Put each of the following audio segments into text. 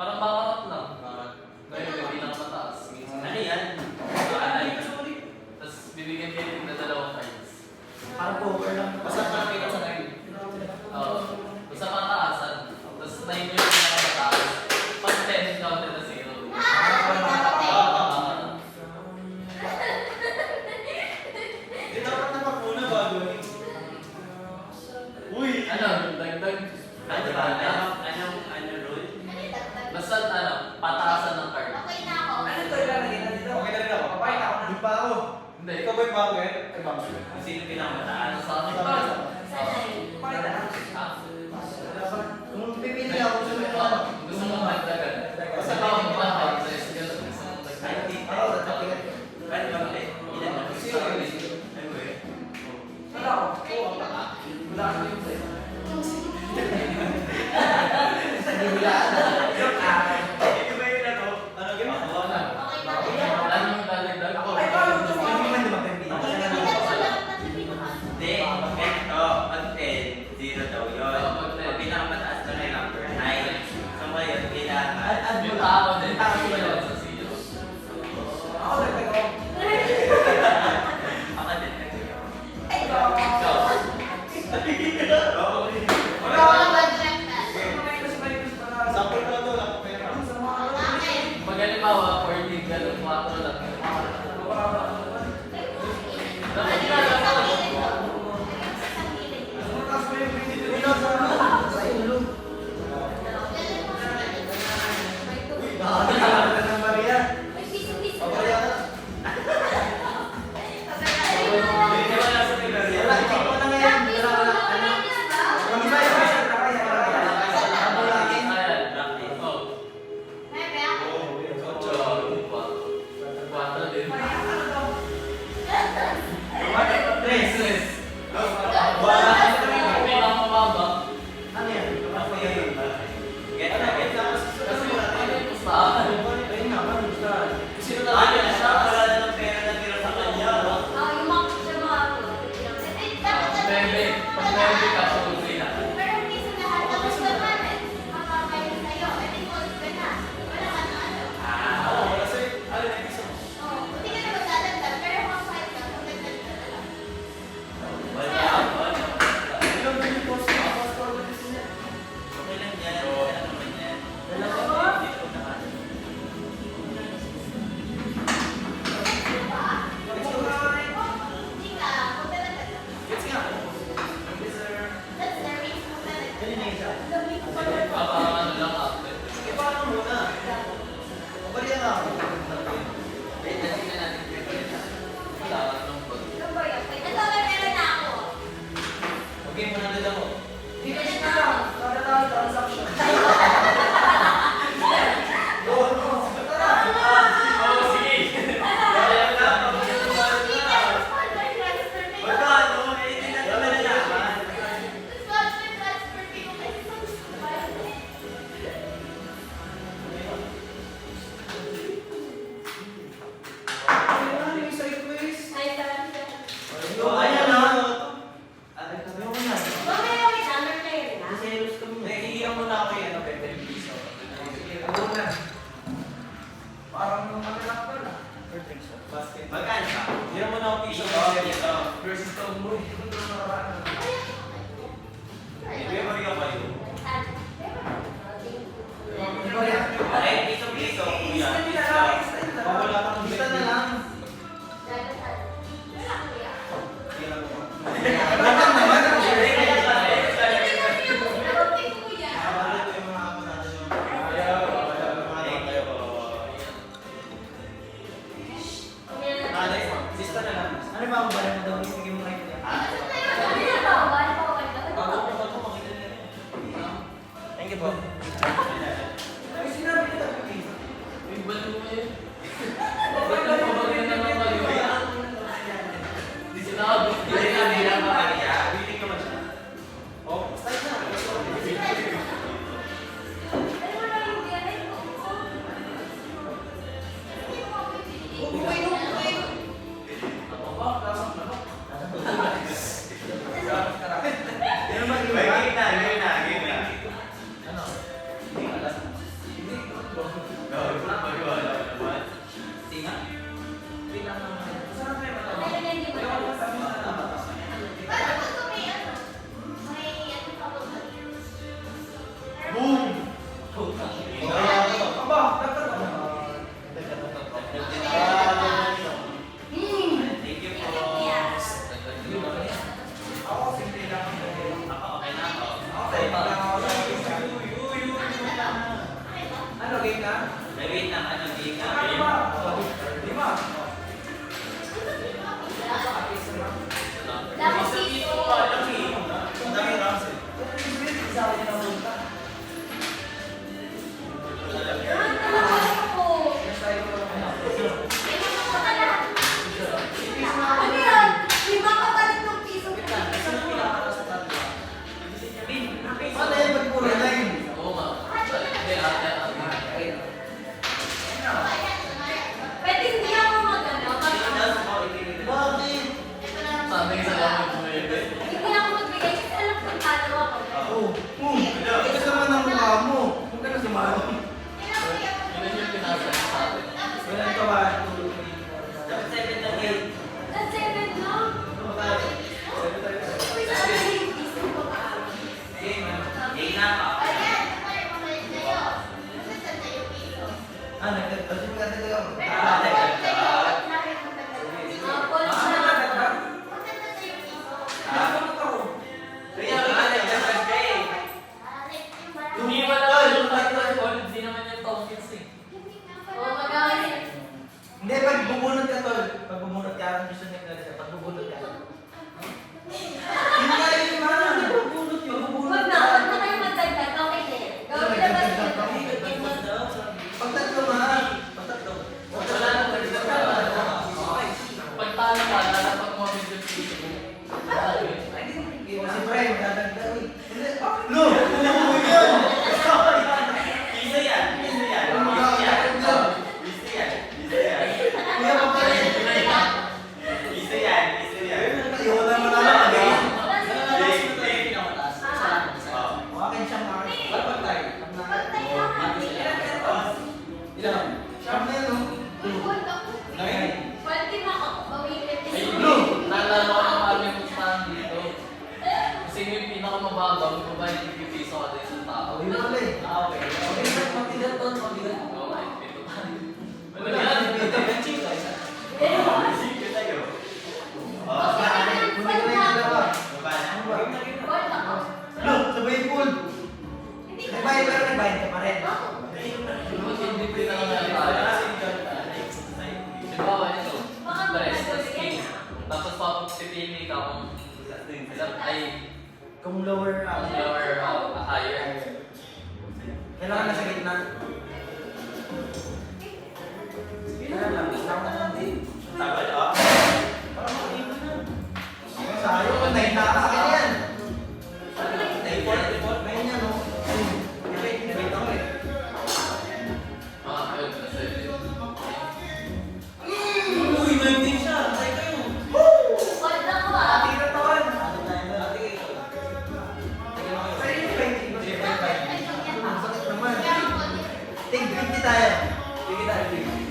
Parang bakarat lang. Ngayon, hindi lang mataas. Ano yan? Tapos bibigyan kayo ng dalawang cards. Parang poker lang. Basta parang may kasanayin. Oo. Basta pataasan. Tapos 9 yung pinakamataas. Pag 10, counted na 0. Hindi dapat na magmuna bago eh. Uy! Ano? Dagdag. Ano ba? Anong rule? Basta ano, pataasan ng card. Okay na ako. Ano ito ilalagay na dito? Okay na rin ako. Papay na ako na. Di pa ako. Hindi. Ikaw ba yung bago eh? Ay, bago. Sino pinakamataas? Ano sa akin pa? Papay na lang. Ha? Kung pipili ako sa mga Gusto mo magdagan? Basta ba ang bahay sa isgalo? Gusto mo Ay, magdagan? hindi. ako, tatapigan. Ano ba? Ilan na? Sino? Ano ba eh? Wala ako. Wala ako yung sa'yo. Joke ah. Ito ba yung ano? Ano yung ako? Wala. Okay na ako. Wala nang dadagdag. Ako, ay, paano ito? Hindi man naman pipili. Hindi. Ito, pag 10, 0 daw yun. Pag pinakamataas na kay number 9. So ngayon, kailangan. Yung tao din. Wala sa 0. Ako, nagtag ako. Ako din. Ikaw. Wala ako. Sample ko na to, wala akong pera. Pag halimbawa, 14, ganun, 4 lang. Dapat ginagawa ko. Mataas mo yung pinili ko sa ulo. Uy, nakakita ka ng Maria. Pabaya ka. Hindi wala sa Nigeria. Wala, ikaw na ngayon. Wala. Ang iba yung isa. Ano lagi? Ayan. Practice. Oh. Ocho. Quatro din. Tres. Wala. Pinakamababa. Ano yan? Ako yun. Get na, get na. Kasi ano yung pustahan? Ayun nga, ano gusto? Sino Ano talaga na siya? Wala na ng pera na tira sa kanya. Bebe. Pag bebe ka, tuloy na. Ah, oo. Kasi, ano na gusto mo? Wala. Ilang ba yung post mo? Post ko ba gusto niya? Okay lang yan. Wala naman yan. Wala Hindi ba? ko naman. Gets nga. Yes, sir. Ayun na isa. Papaano lang after. Sige, paano muna? Pabaya nga ako. Wait, tingnan natin. Wala ka nung pag. Okay, muna din ako. Gcash na lang. Kada tayo transaction. Go, go. Tara. Oh, sige. Kaya na, pag-iwan na. Magkano? Eh, hindi na naman nalaman. Ayun na, yung isa request. Oh, ayan na. Ay, sabi ko na. Serious ka muna. Naiiyak mo na ako yan. Okay, 10 piso. Sige, ako na. Parang nung ano lang pala. Perfect shot. Basket. Magkano ka? Hindi mo na ako piso. Ito. Versus to mo. Ito na nakaraan. Hindi mo rin ako kayo. Baya. Ay, piso-piso. Kuya. Isa nila lang. Isa nila lang. Wala ka ng Isa na lang. Bakit naman? Ano ba ang bayan mo daw? Ibigay mo kayo niya. Thank you po. Ay, sinabi niya tayo. Yung balo mo yun. Bakit nagpapagyan na naman kayo? Hindi sila ako. Hindi na bilang makakaya. Biling ka man siya. Oh, start na. Yan naman yung Game na, game na, game na. Ano? Hindi ka alas. Hindi, na? May wait lang, ano, game na. Ano ba? Lima. Dapat piso. Ang dami rounds eh. Isa ko din ang punta. Yes, tayo ko lang. Ano yan? Lima ka pa rin ng piso. Isa na pinakalas sa tatlo. Paano yan pag puro line? Oo nga. Hindi, ate. Ayun. Pwede hindi ako magano. Bakit? Sabi sa gamit mo yun eh. Hindi ako magbigay kasi alam kung paano ako. Oh, tigas naman ang mukha mo. Huwag ka na sumalo. Yun yung pinasa niya sa atin. Wala ka ba? Dapat 7 na game. That's seven, no? Ano ba tayo? Sabi tayo. Uy, saan na yung piso ko pa? Game, ano? Game na ka. Ah, nagtatapos mo natin tayo. Apple Ah, na. nagtatapos. Ah, kaya ka na nag-jump eh. Hindi mo lang yung title. Hindi naman yung tokens eh. Oh, magaling. Hindi, pag bubunot ka, tol. Pag bubunot ka, ang gusto niya talaga. Pag bubunot ka. Hindi nga yun, man. Hindi bubunot yun. Huwag na, huwag na kayo magdagdag. Okay na yan. Gawin na ba yun? Pag tatlo, man. Pag tatlo. Wala na pwede na pag talo ka, lalapag mo ang yung piso mo. Si Brian, dadagdag. Hindi. No! Ano yun? Piso yan. Piso yan. Ano ba? Piso yan. Ano? Piso yan. Piso yan. Kuya, pagkain. Piso yan. Piso yan. Ayoko na naman. Oh. Akin siyang akin. Dapat tayo. Ilan? Siyam na yan, no? Nine. Ayun, naalala ko ng aming pustahan dito. Kasi yung pinakamababa, magbabayad yung piso ka din sa tao. Yun pala eh. Okay. Okay, mabigat to, mabigat. Okay, pito tayo. Ano Wala yan? yan. Sige tayo. Oh. Kunin ko na yung dalawa. Baba na. Ano ba? No, sabay pool. Nagbayad pero nagbayad ka pa rin. Hindi pinakagali tayo. Di ba, ito? Press, king. Tapos papipili ka kung ay Kung lower ang out. lower o higher. Kailangan na sa gitna. Kailangan lang. Kailangan na natin. Tagal oh. Parang makikita na. Sayo, nine na ka yan. Nine yan, no? Wait ako eh. Mga ayun, kasi Uy, 19 siya. Tayo kayo. Tira tawan. Sa'yo yung 20. Sakit naman. Take 50 tayo. Sige tayo, 50.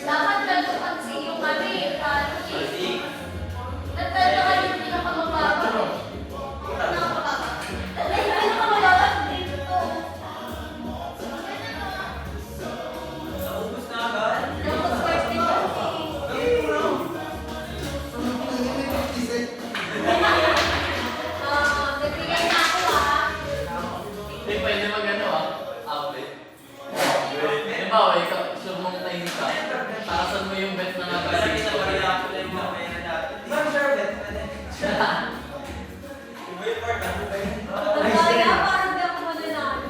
Dapat ganito kasi yung kami, Kasi, nagkala kayo yung pinakamababa. Pinakamababa. Ay, pinakamababa dito to. naubos na agad. Dapat first din kasi. Nagbigay na ako hindi pwede mag-ano outlet. Di ba, ikaw, sure mong time ka. Takasan mo yung bet na nga Wala kasi. kita pa rin ako lang yung mga na dati. Ma'am, Charlotte. Iba yung part ako ba yun? Kaya parang di ako mananalo.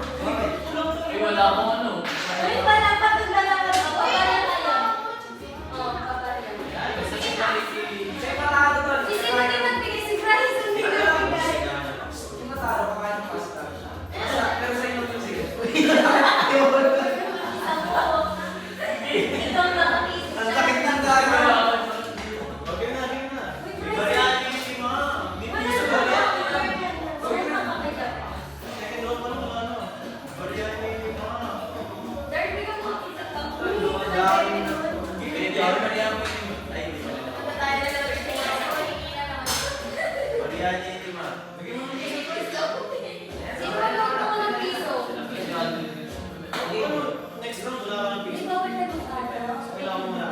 Eh, wala akong ano. Uy, wala pa itong dalawa. Kapareha kayo. Oo, kapareha. Basta si Clarity. Sige, matalo to. Si sino din nagbigay si Bryce? Hindi ko nagbigay. Yung matalo, kakain ng pasta. Pero sa inyo to, sige. Ito ang nakapisa. Ang sakit ng dami. Okay na, okay na. Uy, Iba Bryce. yan yung si Ma. Hindi Wala piso na ba yan? Saan nakakita? Second row pa naman ano. Bariyan yung si Ma. Third week ang makita ka. Uy, Dami. Hindi, bariyan mo yung... Ay, hindi pala. Punta tayo na lang. Bariyan yung si Ma. Sino ba lang ako ng piso? Next round, wala ka ng Di piso. ba wala nung ano? Kailangan mo na.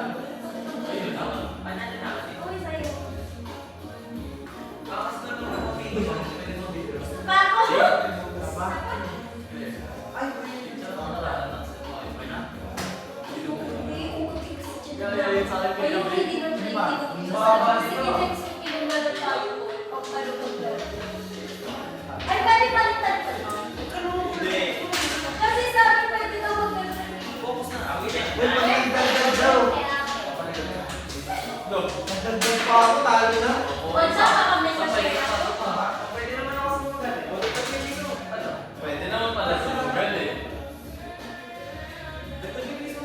Uy, sa'yo. Kakas na ito ng video. Pako! Ay, Sa mga naranasan mo, iba na. Wait, sa akin Ayun, kagabi. hindi nun, hindi nun. Baba Kasi dito. defense yung pinunod tayo ko. Pag malutog na. Ay, bali-baliktad pa nun. Hindi. Kasi sabi pwede daw mag-ganun. Focus na. Awin na. Well, magdagdag daw. Nagdagdag pa ako, talo na. Wag sa kami sa Sabay share ka ako. pa. Pwede naman ako sumagal eh. Pwede pa piso. Ano? Pwede naman pala sa lugar eh. Dagdag piso.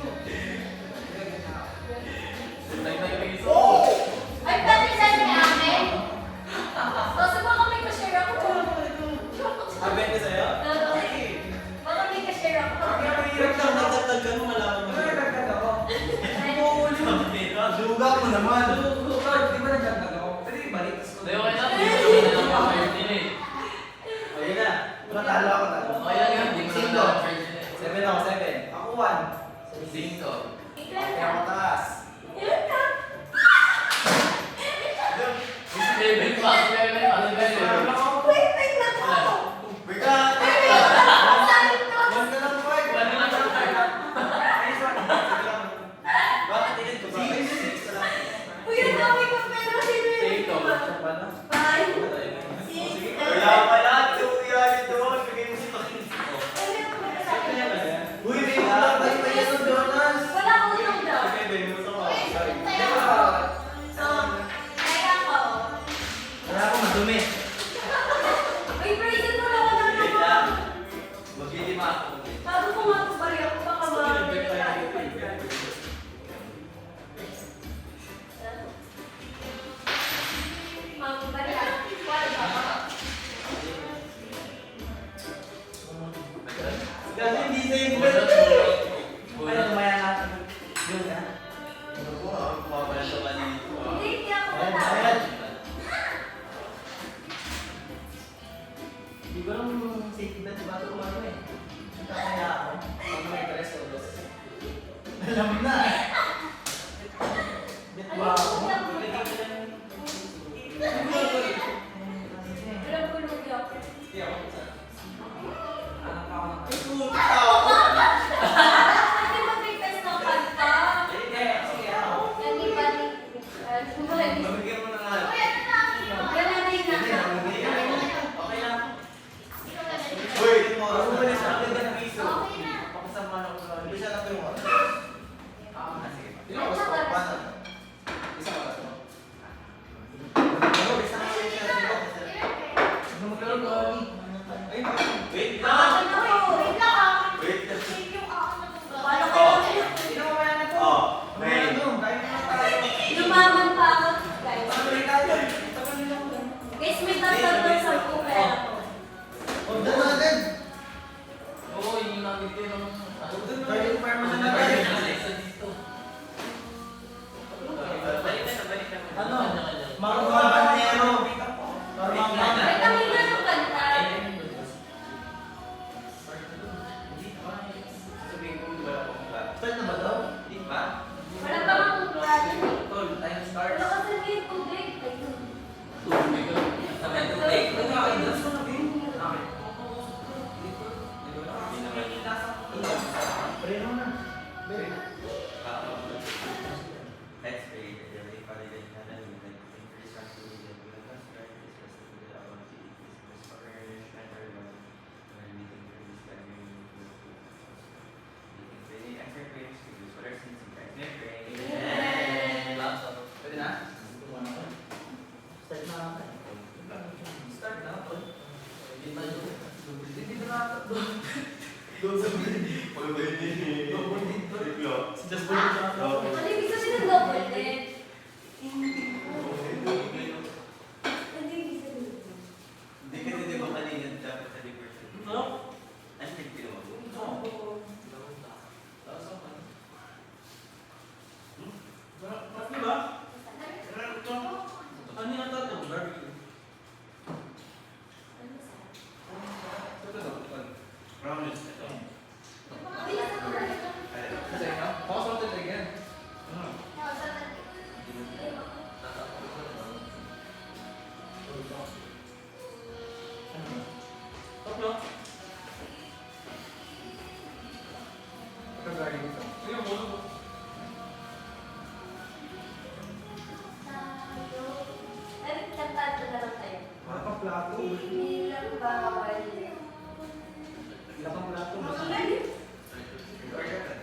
Nagpiso. Ay, pwede sa ni ate? Kasi baka may ka-share ako. Abente sa'yo? Baka may ka-share ako. Hirap lang na. Nagdagdag ka mo, malaman mo. Ano nagdagdag ako? Sabi Luga mo naman. Di ba nagdagdag ako? Pwede ibalik. Hindi, okay lang. Hindi mo naman ang first din eh. Ayun na. Talo ako, talo. Okay lang yun. Hindi mo naman Cinco. ang first din eh. 7 ako, 7. Ako 1. Cinco. Iklan Kaya ako na. taas. Yun ka. Level pa. Level pa. Level pa. Wait, wait lang ako. Bika! Sayang to. One ka lang, Mark. One na lang, Mark. Nice one. Sige lang. Bakit tinid ko ba? Uy, ang dami ko pero sino yun? Cinco. Five, six, Wala pala. Tuya yun doon. Bigay mo si Tokin. Ano yung mga sa akin? Uy, may ulang tayo pa yun, Jonas. Wala akong utang daw. Okay, baby mo sa mga. Sorry. Di ba? Kaya ako. Wala akong madumi. Uy, praise mo na ako ng Wait mga. lang. Maglilima ako. Bago ko nga kubari ako, baka makakabili tayo. Magbari ako. Wala ba? Kasi hindi sa yung Bulat, belt. bulat. Ano, Bulat. tumaya natin. Yun, ha? Kumabala sa kanito. Hindi, hindi ako Ayan, matawag. ayan. Di ba nung safety belt ba ito kumano eh? Kaya ako. Pag may dress o dos. Alam na. Bet ba ako? Alam ko lugi ako. Hindi ako. Anak ako ng Ay, puta ako. Hindi ba may pesto kanta? Sige, sige ako. Yan iba ni... Mabigyan mo na nga. Yan na rin na. Okay lang. Uy, Ako ba sa akin na piso? Okay na. Pakasama na ko lang. Hindi siya na po yung ano. Sige pa. Ilang oras pa? Paano? Isang oras pa? Ano, isang oras siya. Ano magkaroon ko? Ay, Wait lang. Wait lang ah. Wait lang. Paano kayo? Sino mo kaya na to? Oh, May wait. ano, kahit naman tayo. Lumaman pa ako, guys. Paano rin tayo? Tagal nila ko lang. Guys, may tatanong sa pera ko. Order natin. Oo, yung nagit yun ng... Ano? Tayo yung permanent na Ay, tayo. nasa isa dito. Balik na, balik na. Ano? Mga bandero. Para mga May kanina nung kanta. Sabihin ko, wala akong ba? Start na ba daw? Di ba? Wala pa nga kung plano eh. Tol, tayo start. Wala kasi yung tubig. Ayun. Tubig ko. Sabay tubig. Ano nga, indus ko na din. Hindi naman. Pre mo na. Pre. Let's pray that the Holy Father that in heaven will make the increase unto you, that will not strike this rest of the hour to eat this most for our nourishment, our Lord, and we thank for this time we thank for the answer prayers to use for our sins in Christ. We pray. Amen. Pwede na? Start na natin. Start na, Tol. Hindi tayo. Hindi na natin. Doon sa Pag-ibig ni... Double din, Tol. Just Ano ibig sabihin ng double dead? Hindi ibig sabihin. Hindi kasi di ba kanina dapat sa diversion? No? Ano yung ginawa mo? Mas di ba? Ano yung tatlo? Barbecue. Ito daw, Tol. Promise. Ito. Kasi nga, pause natin again. Tapos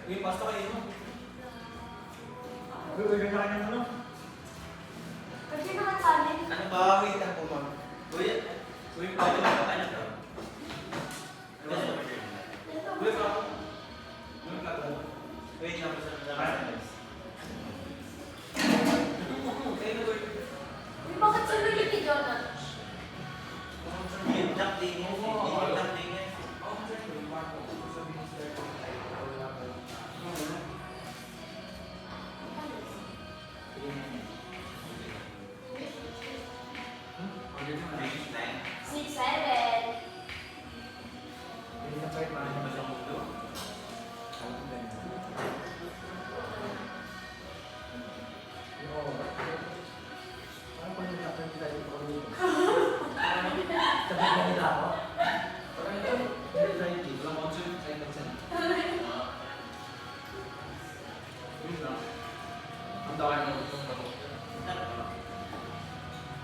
Uy, pasta kayo mo. Uy, ganyan ka ng ano? Kasi naman kanin. Ano ba? Wait lang po, ma'am. Uy, pwede ba? Ano daw? Ano ba? Uy, ma'am. Wait lang po sa guys. Uy, bakit sumili ni Jonah? Yung duck din yan. Yung duck din yan. Six, seven. Hindi na kahit maano ba siyang mundo? Parang pag nagkakaroon kita yung pag-ulit. Sabi na nila ako. Parang ito, very variety. Walang option, kahit nagsan. Yun lang. Ang dami ng itong bato.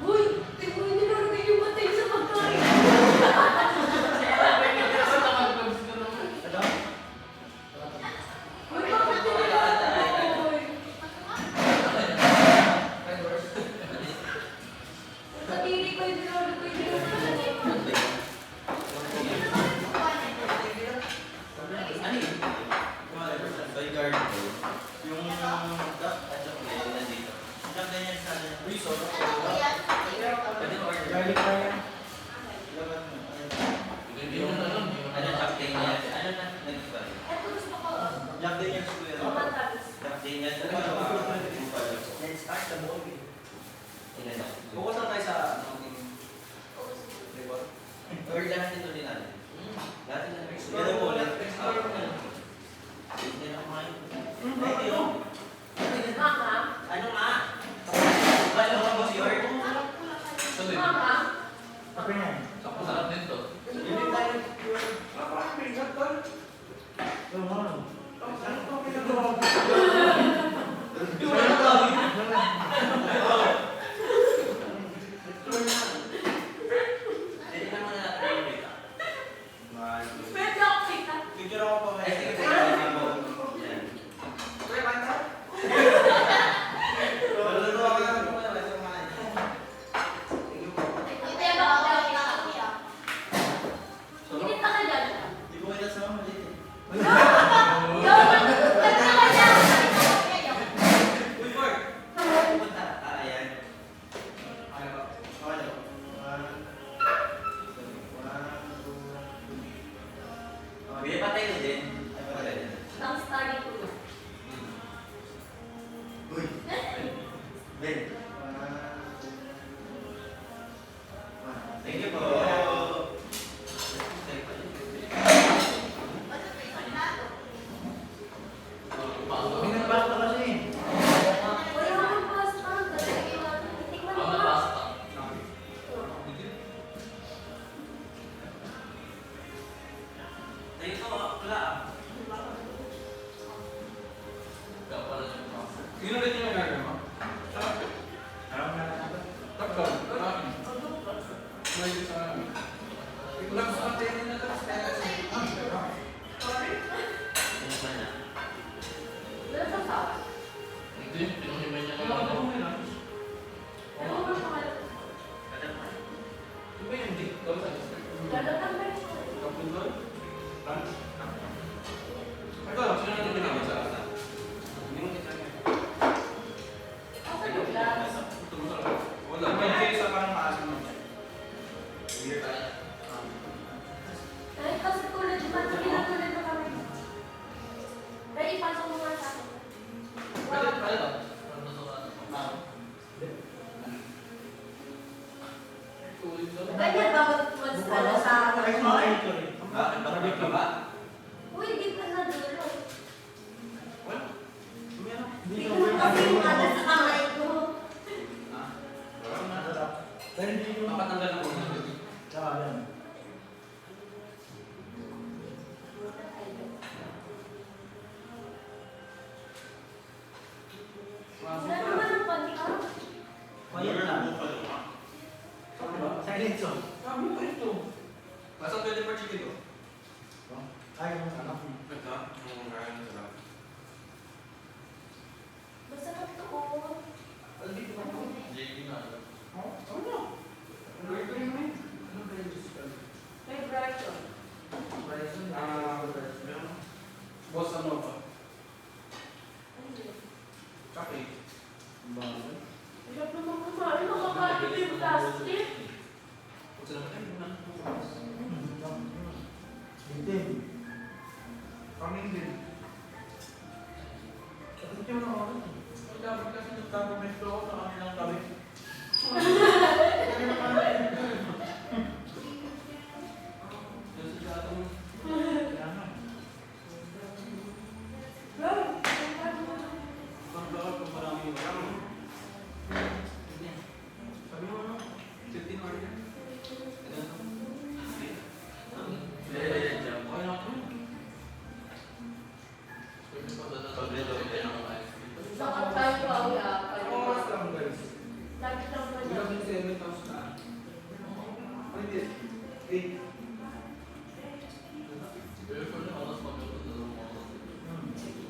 Uy, tingnan mo nilalagay yung matay sa pagkain. Kasi nakag-vlogs ka naman. Ano? Uy, bakit nilalagay? Kadiri ko yung nilalagay yung matay. Ano yun? By garden ko. Yung duck at chocolate nandito. Ang duck ganyan sa akin. Uy, sorry. Pwede mo order. Garlic na yan. Laban mo. Hindi mo na lang. Ano duck Daniels? Ano na? Nag-iba. Ito gusto ko. Duck Daniels ko yan. Matamis. Duck Daniels. Ano ba? Let's start the movie. Ilan na? Focus lang tayo sa ating report. Or lahat ito din natin. Lahat ito. Ganun mo ulit. Hindi na kumain. Hindi yun. Mama? Ano nga? Ano nga boss yun? Sabi, Mama? Ako yan. sakto sarap din to. Hindi tayo. Oo nga. Hindi na muna natin yung data. Pwede ako kita. Picture ako pa kayo. Sige, sige mo. Yan. Maluluto ako lang kung ano, basta kumain. Ito yung baka kita. Kita ka dyan. Hindi ko kita sama maliit eh. Uy, Ford! Pupunta. Ayan. Okay ba? Okay na ba? Bili pa tayo din. Ay, pa tayo din. Ang study ko yun. Uy! Ben. Thank you po. JD na. Oh, ano? Ano ito yun eh? Ano ba yung discount? May Brighton. Bryson? Bryson. Boss ano pa? Ano yun? Kape. Bago. Hirap naman kumain. Nakakain yung plastic. Kung saan naman, ano Hindi. Kaming din. Ano yung mga ako? Ang dapat kasi nagkakomento ako sa kanilang tabi. Kasi sa atong ang bawat kung marami yung marami. Sabi mo ano? 15 or yan? Okay na ako. Sakot tayo pa uya. Oras lang guys. Lapit lang ba Wala niya? kang 7,000 na. Ano yun? 8.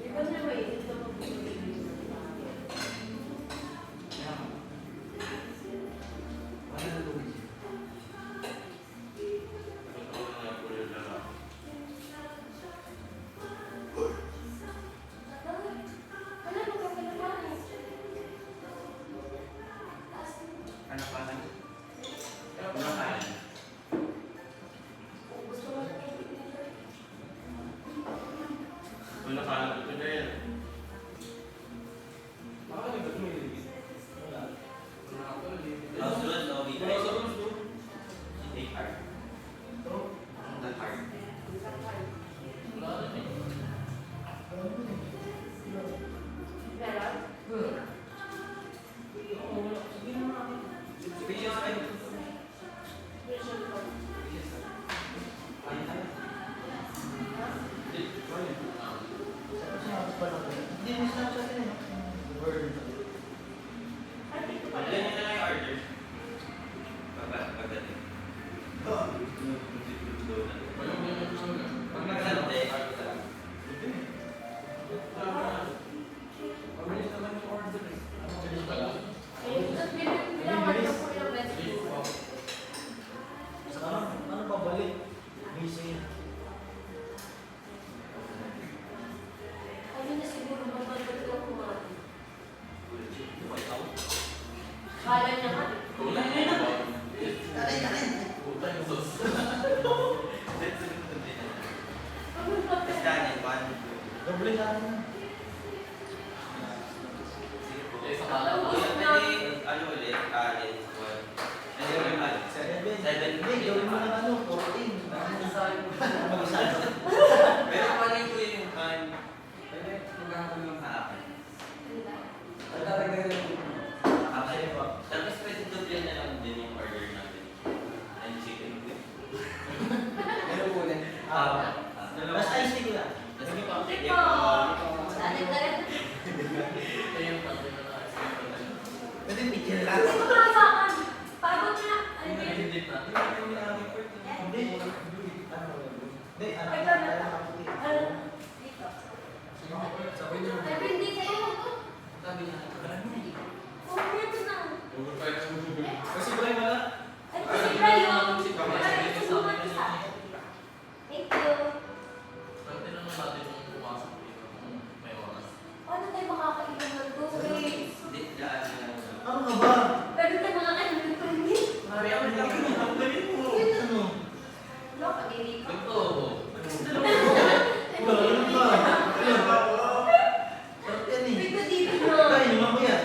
Ikaw na may ito mo. Ano na ito? Ano mo ka pinapanayin? Ano pa na? Ano pa na? Gusto mo na Wala pa na ito dahil. Baka nagdag mo yung limit. Wala. Wala ako, limit. Sunod, no? Wala sa gusto. Take heart. Ito. That heart. Meron? Oo, wala. Sige na nga. Sige, yes, ay. Vision ko. Yes, ay. Ay, ay. Hindi mo Snapchat yun eh. Word. Ay, dito pa Pagdating na lang yung order. Pagdating. Pag nagsalite, Mabilis naman yung order eh. Ayun, tapos pinapanood ko yung best food. Ano pa balik? Busy. Ayun na siguro mabalik ko kumain. ikaw. Kala niya ka. Tapos kanin, one. Doble na ano. Sige po. Tapos na. Ano ulit? Kanin, one. Ano yung kanin? 7. Hindi, gawin mo ng ano, 14. Mag-isa. Pero kanin ko yung kanin. Pwede, magkakaroon lang sa akin. Ay, talaga yun. Actually po. Tapos pwede doble na lang din yung order natin. And chicken. Ano po ulit? Mas ice tea ko lang. Sige po. Sige po. Dali na rin. Pwede picture lang. Hindi ko makasakan. Pagod na. Ano yun? Hindi. Ano? Hindi, anak Ay, na tama. tayo nakaputi. Ano? Dito. Sabi niyo. Ay, hindi sa'yo. Sabi niya. Oh, dito na. Kasi Bray wala. Ay, si Brian. Ay, susumat ka sa akin. Thank you. Paano tayo makakailan ng tubig? Hindi, daan na lang. Ano ka ba? Pwede tayo makakailan ng tubig? Ang galing mo. Ano? Wala, pag-ibig ko. Ano ba? Sarap yan eh. Dito, dito na. Ay, naman ko yan.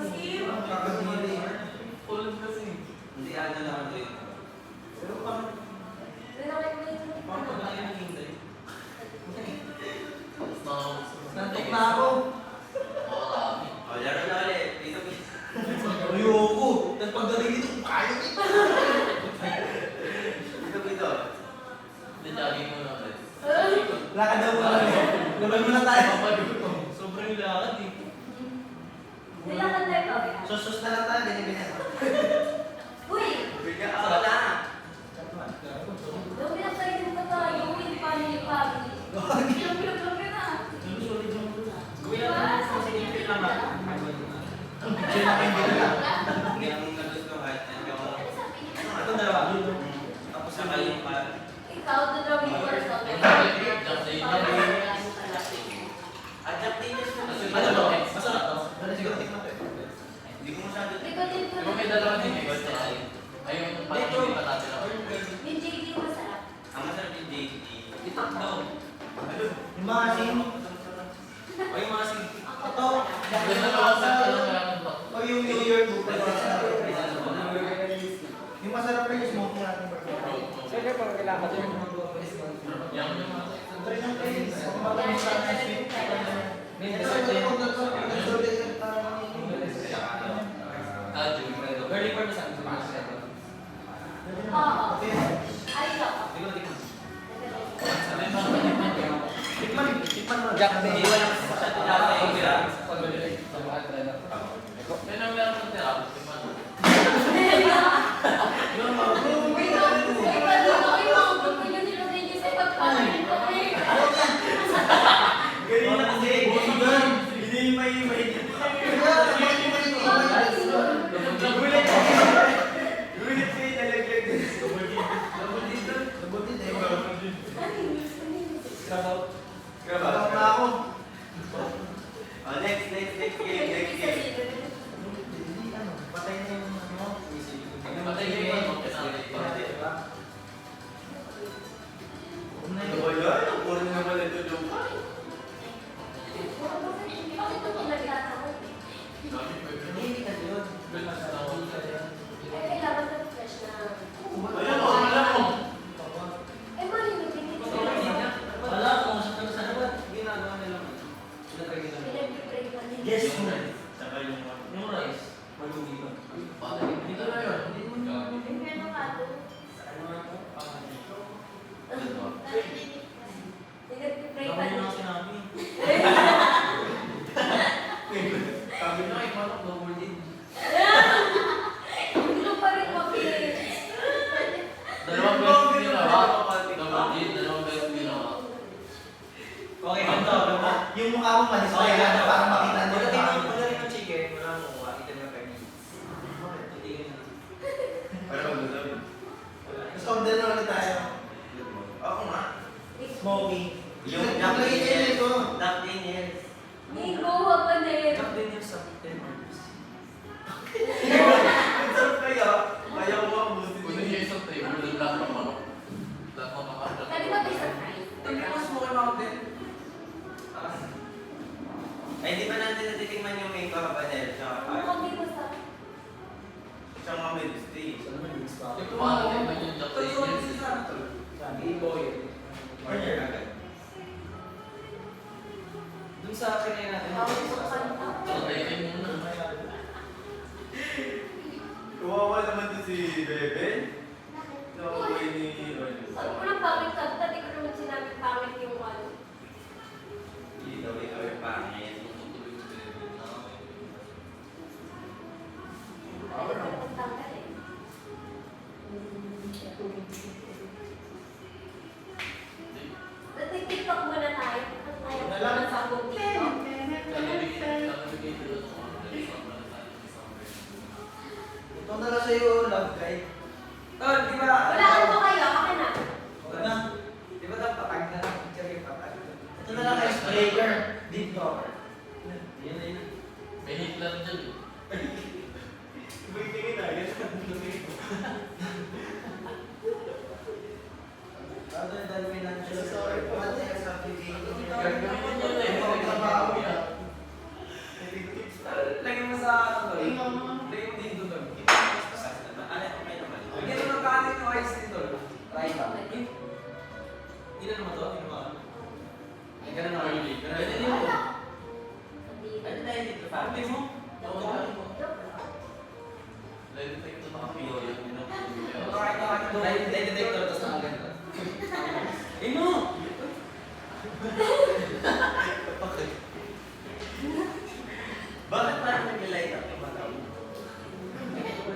Sige. Ang kakadili. Hindi, ano naman ito yun. Pero paano? Lalaki mo yung tubig. Paano ba tayo naghintay? Tapos Nantok na ako. O, laro na ulit. Dito, dito. Ayoko. Tapos pagdating dito, kaya kita. Dito, dito. Lakad daw mo lang eh. Laban mo na tayo. Sobrang lakad eh. Nilakad tayo kami. Sus na lang tayo. Ganyan-ganyan. Uy! Bigyan ako na. Lumilak tayo din pa tayo. Uy, paano yung pagi? Lumilak na. Kuya, kasi lang ba? Yung nagustuhan, yung Ito dalawa. tapos saka yung Ikaw, the drawing board. Jack Daniels na Ano to? Masarap to? Dali siguro tikman ko. Hindi ko masyado. Ikaw din Di ba may dalawa din eh? Ayun, parang hindi pa natin ako. Yung JD masarap. Ang masarap yung JD. Ito daw. Yung mga sim. O yung mga sig. Ito. Yung dalawa sa talagang to. O yung New York buffalo. Yung masarap rin yung smoke natin burger. Siyempre, pag kailangan din. Yung mga Try ng place. Kung matamis sa akin, sweet. Ito, ito, kaju. Early part na sa akin. Oo. Ayun ako. Siguro tikman. Sabi mo, matikman ko. Tikman mo. Jack Hindi Daniels. walang masyado dati yung tira. Yan ang meron ng tira. Tikman mo. Yung mga Iba dito, yung mga gusto nyo nilagay niyo sa pagkain ko eh. Ganyan na kasi. Hindi yung may mahigit. Gulit kayo nalaglag. Trabaho na ako. Oh, next game. Hindi, ano, patay na yung ano. Patay na yung ano, pinatay pa. Ano ba yan? Ang puro na naman ito doon. Bakit ito nagtatawag? Hindi kasi yun. Eh, kailangan na fresh na. Alam mo. Eh, mali na pinipili. Wala akong sa labat. Ginagawa nila. Pinag-break na nila. Yes, Saka yung yung rice. Malugi ba? Patay. Dito na yun. Hindi mo nyo. Ano ka doon? Ano nga po? Pinag-break Dami na nyo nila. ang sinabi. Sabi na kayo, parang double din. Hindi ko pa rin mabilis. Dalawang beses ginawa. Dalawang beses ginawa. Okay, ganito. Yung mukha mo manis. Okay lang na para makita nyo. Magaling ng chicken, wala mo kuha. Ito na kayo. Hindi ka na. Pero magdadami. Gusto order na ulit tayo. Ako nga. Smoky. Yung Jack Daniels ito. Jack Daniels. Nico, wag na eh. Jack Daniels sa 10 months. Ang sarap kaya. Kaya ko ang busin. Kung yung isang table, yung lahat ng manok. Lahat ng manok. Pwede ba may surprise? Smoky Mountain. Ay, di ba natin natitikman yung main habanero tsaka Ang kami mo sa... tsaka medistay. Ano naman yung spot? Yung pangalan ba yung Jack Daniels? Sabi, boy. Order agad. Dun sa kinain natin. Bawal sa kanta. Patay kayo muna. Kawawa naman to si Bebe. Nakaway ni... Sabi ko lang pangit kanta, di ko naman sinabi pangit yung ano. Hindi daw ikaw yung pangit. Pwede ko naman tanggal eh. Nag-tiktok muna tayo. Ayaw ko naman sa akong TikTok. Ito na lang sa'yo, love guide. Tol, di ba? Wala ko kayo, akin na. Okay na. Di ba daw patag na lang? Picture yung patag. Ito na lang icebreaker. Deep talker. Yan na yun. May Hitler dyan. Ibig tingin na, yan ang tumingin ko. Other than financial support, what else have you gained? Gagawin nyo na eh. Trabaho yan. Lagyan mo sa ano tol? Lagyan mo din doon tol. Basta naman. Ano, okay naman. Lagyan mo ng kanin yung ice din tol. Try ba? Ilan naman to? Ilan ba? Ay, ganun na early. Ganun yun. Ano na yun dito? Family mo? Dahil tayo ito nakapilo yun. Lie detector, tapos nakaganto. Eh mo! Bakit parang nag-light up yung mata mo?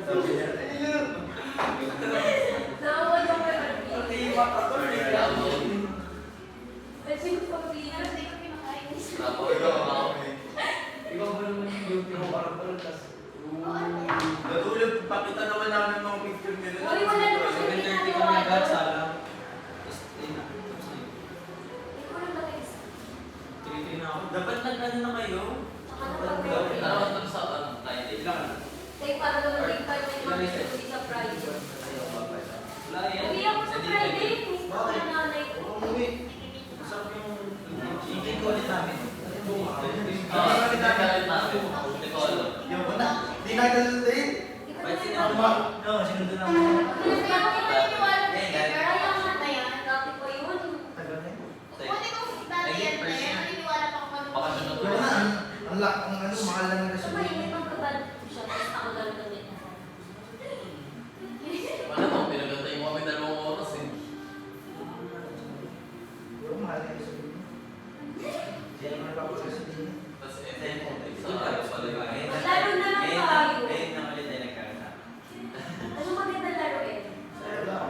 Sabi niya, ayun! Naawal yung may Pati yung mata ko, Kasi yung pag-cleaner, hindi ko pinakainis. Tapos ikaw ako. Ikaw ba naman yung beauty mo parang parang tas Dapat nag-ano na kayo? Saka napag-birthday. Tara, ito sa client day. Kaya para naman take time na yung mga hindi sa Friday. Wala yan. Uwi ako sa Friday. Miss ko na nanay ko. Umuwi. Masarap yung hindi ko ulit namin. Hindi ka galit natin. Hindi ko alam. Yung una, di nagdalal din. Hindi ko Ba't na sinunod mo? Oo, sinunod lang mo. Kasi ako naniniwala ko siya, pero ayaw nga na yan. Dati pa yun. Tagal na yun. Kukunin ko dati yan, kaya naniniwala pa ako Baka sunod Yung una, ang ano, mahal lang yung So, resume. mainit ang kabad ko siya, tapos ako lang damit. Ano to? Pinagantay mo kami 2 oras eh. Yung mahal lang yung resume. Hindi naman nagpapos sa resume. Tapos Then, sa ayos pala yun. Laro na lang tayo. Ngayon na ulit tayo nagkakasama. Ano maganda laro eh? Sa'yo lang.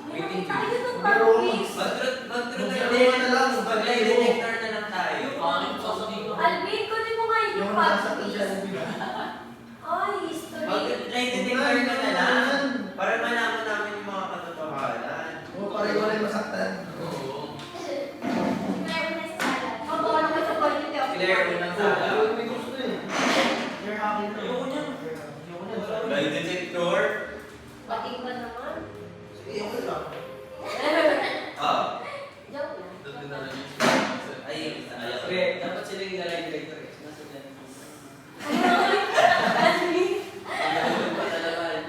Meron tayo ng Pero, pang-quiz. Mag-true Mag-true tayo na lang. Mag-lie detector na lang tayo. Pangit sa sabi ko. Alvin, kunin mo nga yung Yung nasa pag-quiz. Jollibee. Ay, history. Mag-lie detector ka na lang. Para malaman namin yung mga katotohanan. Oo, pareho na yung masaktan. Oo. Meron na sa sala. Mabawa naman sa quality of Clear mo ng sala. Oo, may gusto eh. You're happy na. Ayoko niyan. Ayoko niyan. Lie detector? Bating ba naman? Sige, okay lang. Ah. Joke lang. Doon din na lang yung Ay, ayos. Okay, dapat sila yung lalay director eh. Sinasundan. Alvin?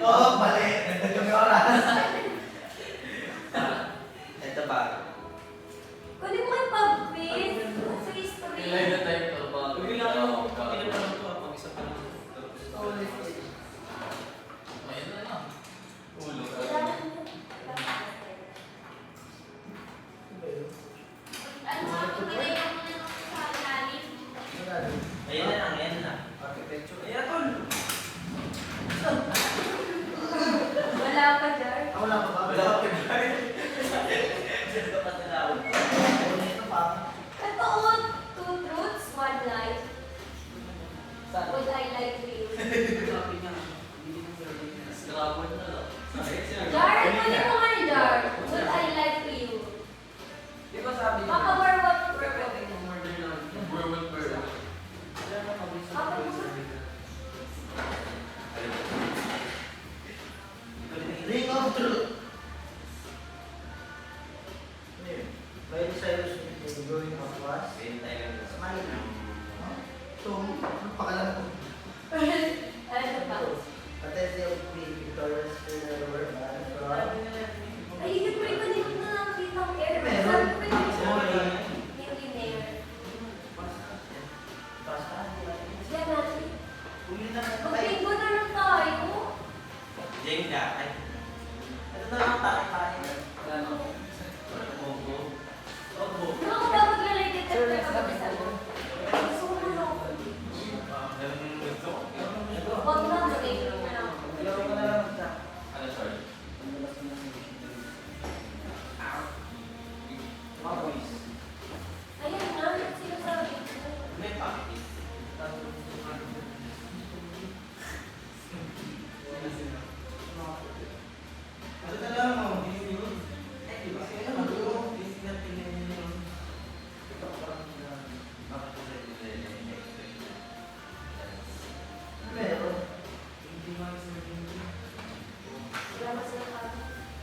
Oo, mali. Nagdag kami oras. Ito ba? Kunin mo yung pag-quiz. Sa history. Ilay na tayo ito ba? Uwi lang ako. Pagkilan pa lang ito. Pag-isa pa lang. May ano na lang. Ulo. Kailangan niya. Ano nga, pagkilay mo na sa ilalim. Ayan na lang, ayan na. Architecture. Ayan, tol. Wala pa, Jar. Ah, wala pa ba? Wala pa guard. Ito pa tinawag. Wala ito pa. Totoo, 2 truths, 1 lie. Would I lie to you? Scrabble na lang. Jar, kunin mo nga yung Jar. Would I lie to you? Di ba sabi niya? Papa, where what? Murder lang. Werewolf bird. Ring of truth. Miley Cyrus is going off was Ayan tayo. Smiley. So, ano pakalan ko? Ano ba? Attendee of the Victoria's Funeral Ay, yun po ito dito na nakita ko. Meron. Sabi ko rin yung Sorry. millionaire. Basta. Diyan natin. Uli na tayo. Mag-bingo na lang tayo. Jenga. Ay. Ito na lang tayo. Ano? Opo. Opo. Di ba kung dapat lalay detector ka ba sa mo? Gusto ko na ako. Huwag na, mag-bingo na lang. Laro ka na lang isa. Ano, sorry? Ayan na, sinasabi ko. May practice. Ano na lang mo? Ay, di ba? Sige naman, duro. Meron. Wala ba sila ka?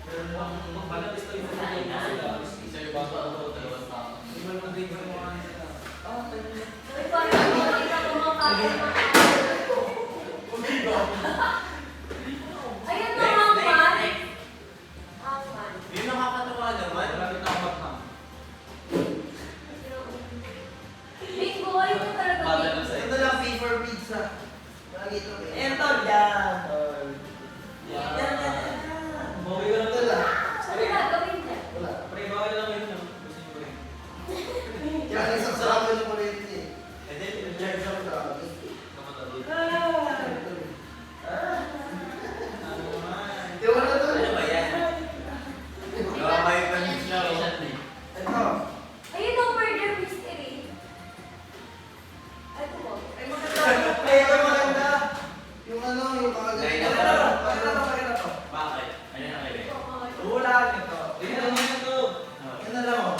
Meron lang. Magbalabis to yung Isa yung bata ako, 2 tao. Uy, parang makikita ko mga kapit Ayan na, hangman. Hangman. Yun nakakatawa naman. Malapit na ako mag-hang. Bingo, ayun na talaga. Bata bingo. na sa'yo. Ito na lang paper pizza. Lagi ito. Ayan, tol. Yan. Yan. Bawi ka lang Ito lang. Ano gagawin niya? Wala. Pre, bawal lang yun. No? Gusto niyo ba rin? Kaya isang sarap mo yung kuryente eh. And then, Diyan sa sarap. Ano naman? Di wala to. ano ba yan? May tamis na ako. Ito. Ayun ang murder mystery. Ito mo. Ay, maganda. Ay, ito maganda. Yung ano, yung kagad. Ay, Ito ito. maganda to. Bakit? Ano na kayo? Wala nito. Tingnan mo nito. Yan na lang oh.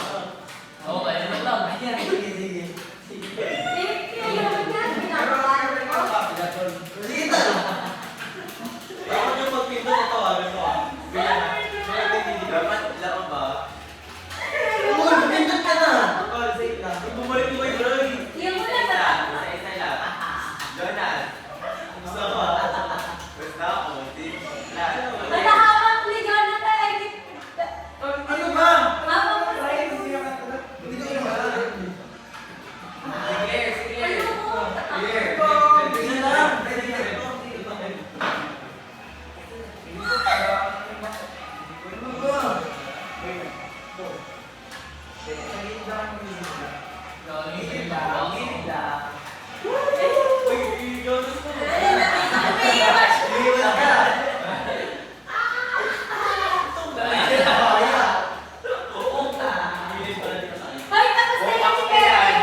Okay, ano lang. Ayan, parang hindi na. Galing Gilid sa lang, ibang- gilid lang. Uy, ikaw na sa Iiwan ka. Hoy, tapos na yung si Kevin.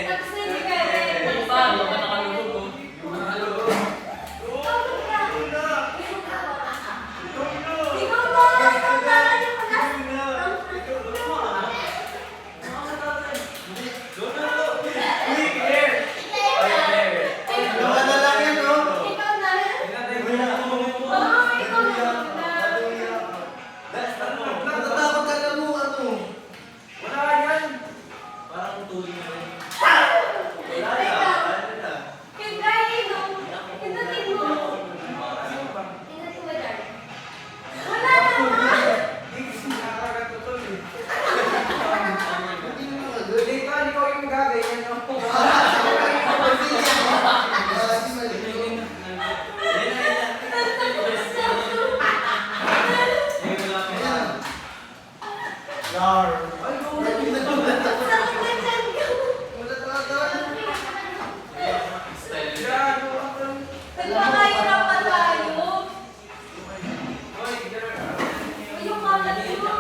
Tapos na yung si Kevin. Paano ka nakalulog oh? Ikaw na. Ikaw na. Gawa na lang yan, no? Ikaw na. Oo, ikaw na. Natatakot ka na mo, ano? Wala yan. Parang tuloy na rin. Kay Brian, no? Pindutin mo. Pindutin mo, Dar. Wala naman. Ikaw yung gagawin, no? Style. Nagpapahirapan tayo. Yung kalat mo.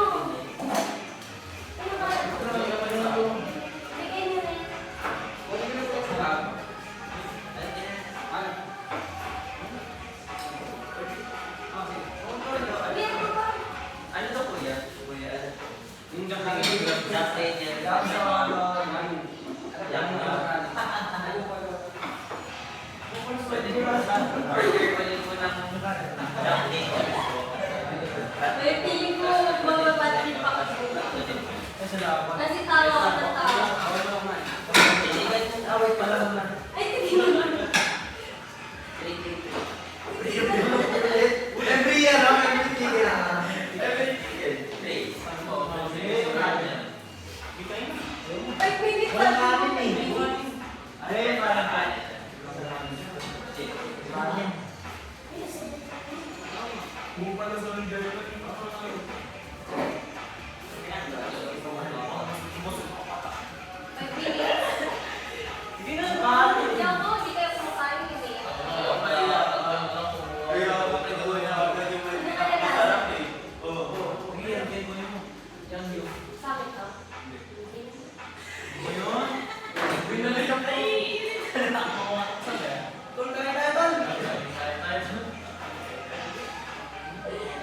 Yung kalat mo. Bigay niyo na yan. Bigyan mo ba? Ano to kuya? Kuya, ano? Yung Just say niya. Pwede ko order ko din po ng jump nature po. May piling ko magbabattery pa kasi. Kasi tawa ka ng tawa. Iligan yung away pala naman. Ay, tigil mo. 333. Every year, no? Every year. Every ticket. Race. Ay, pilit Walang pa. kanin eh. Ay, parang kanya siya. Kanin. Ay, pilit. Sige na. Hindi ako, hindi kayo kumakain kasi. Sige, yan. Yan, kunin mo. Yan, yun. Sa akin to. Ayun. Binalik ang Tol, kaya tayo, tol.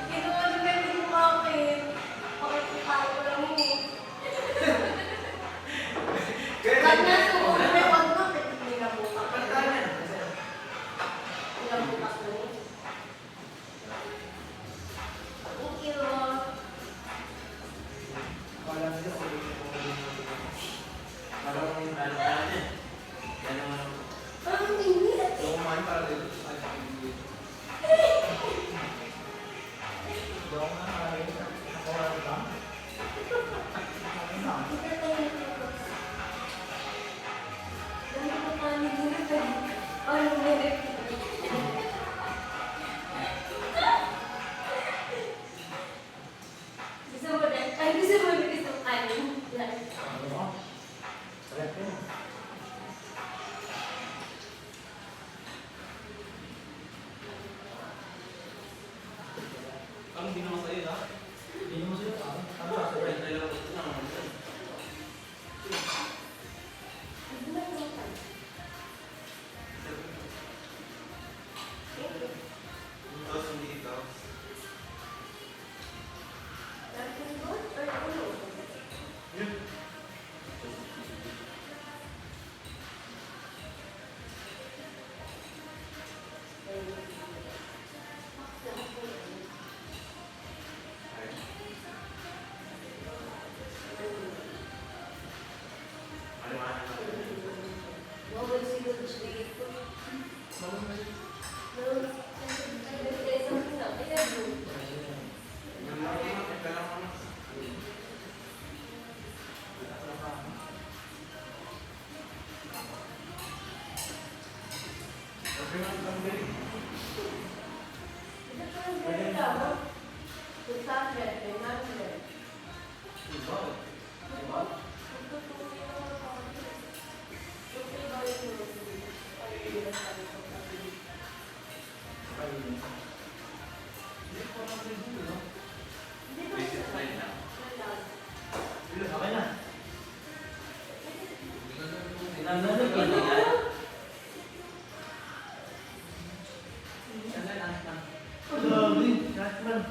Ginawa niyo kayo yung bakit. Pakikitaw ko lang mo. Wag na suko. May wag na. Hindi na bukas. Hindi na bukas na yun. Thank you. Wala na siya. Parang yung ano pa natin. Yan ang ano. Ang init. Yung kumain para dito. Daw nga, kain. Ako, ano ba? Kain na. Hindi na tayo nagpapos. Dami ko kanin muna tayo. Ano meron? Gusto mo na? Ay, gusto mo na gusto kanin. Ano ba? Sarap yun. Parang hindi naman sa'yo, ha? Hindi mo sila. Ano ba? Sobrang dalawa ito lang. Tapos hindi ikaw. Bakit? Ginagawa ko na yan. Grabe, kahit man.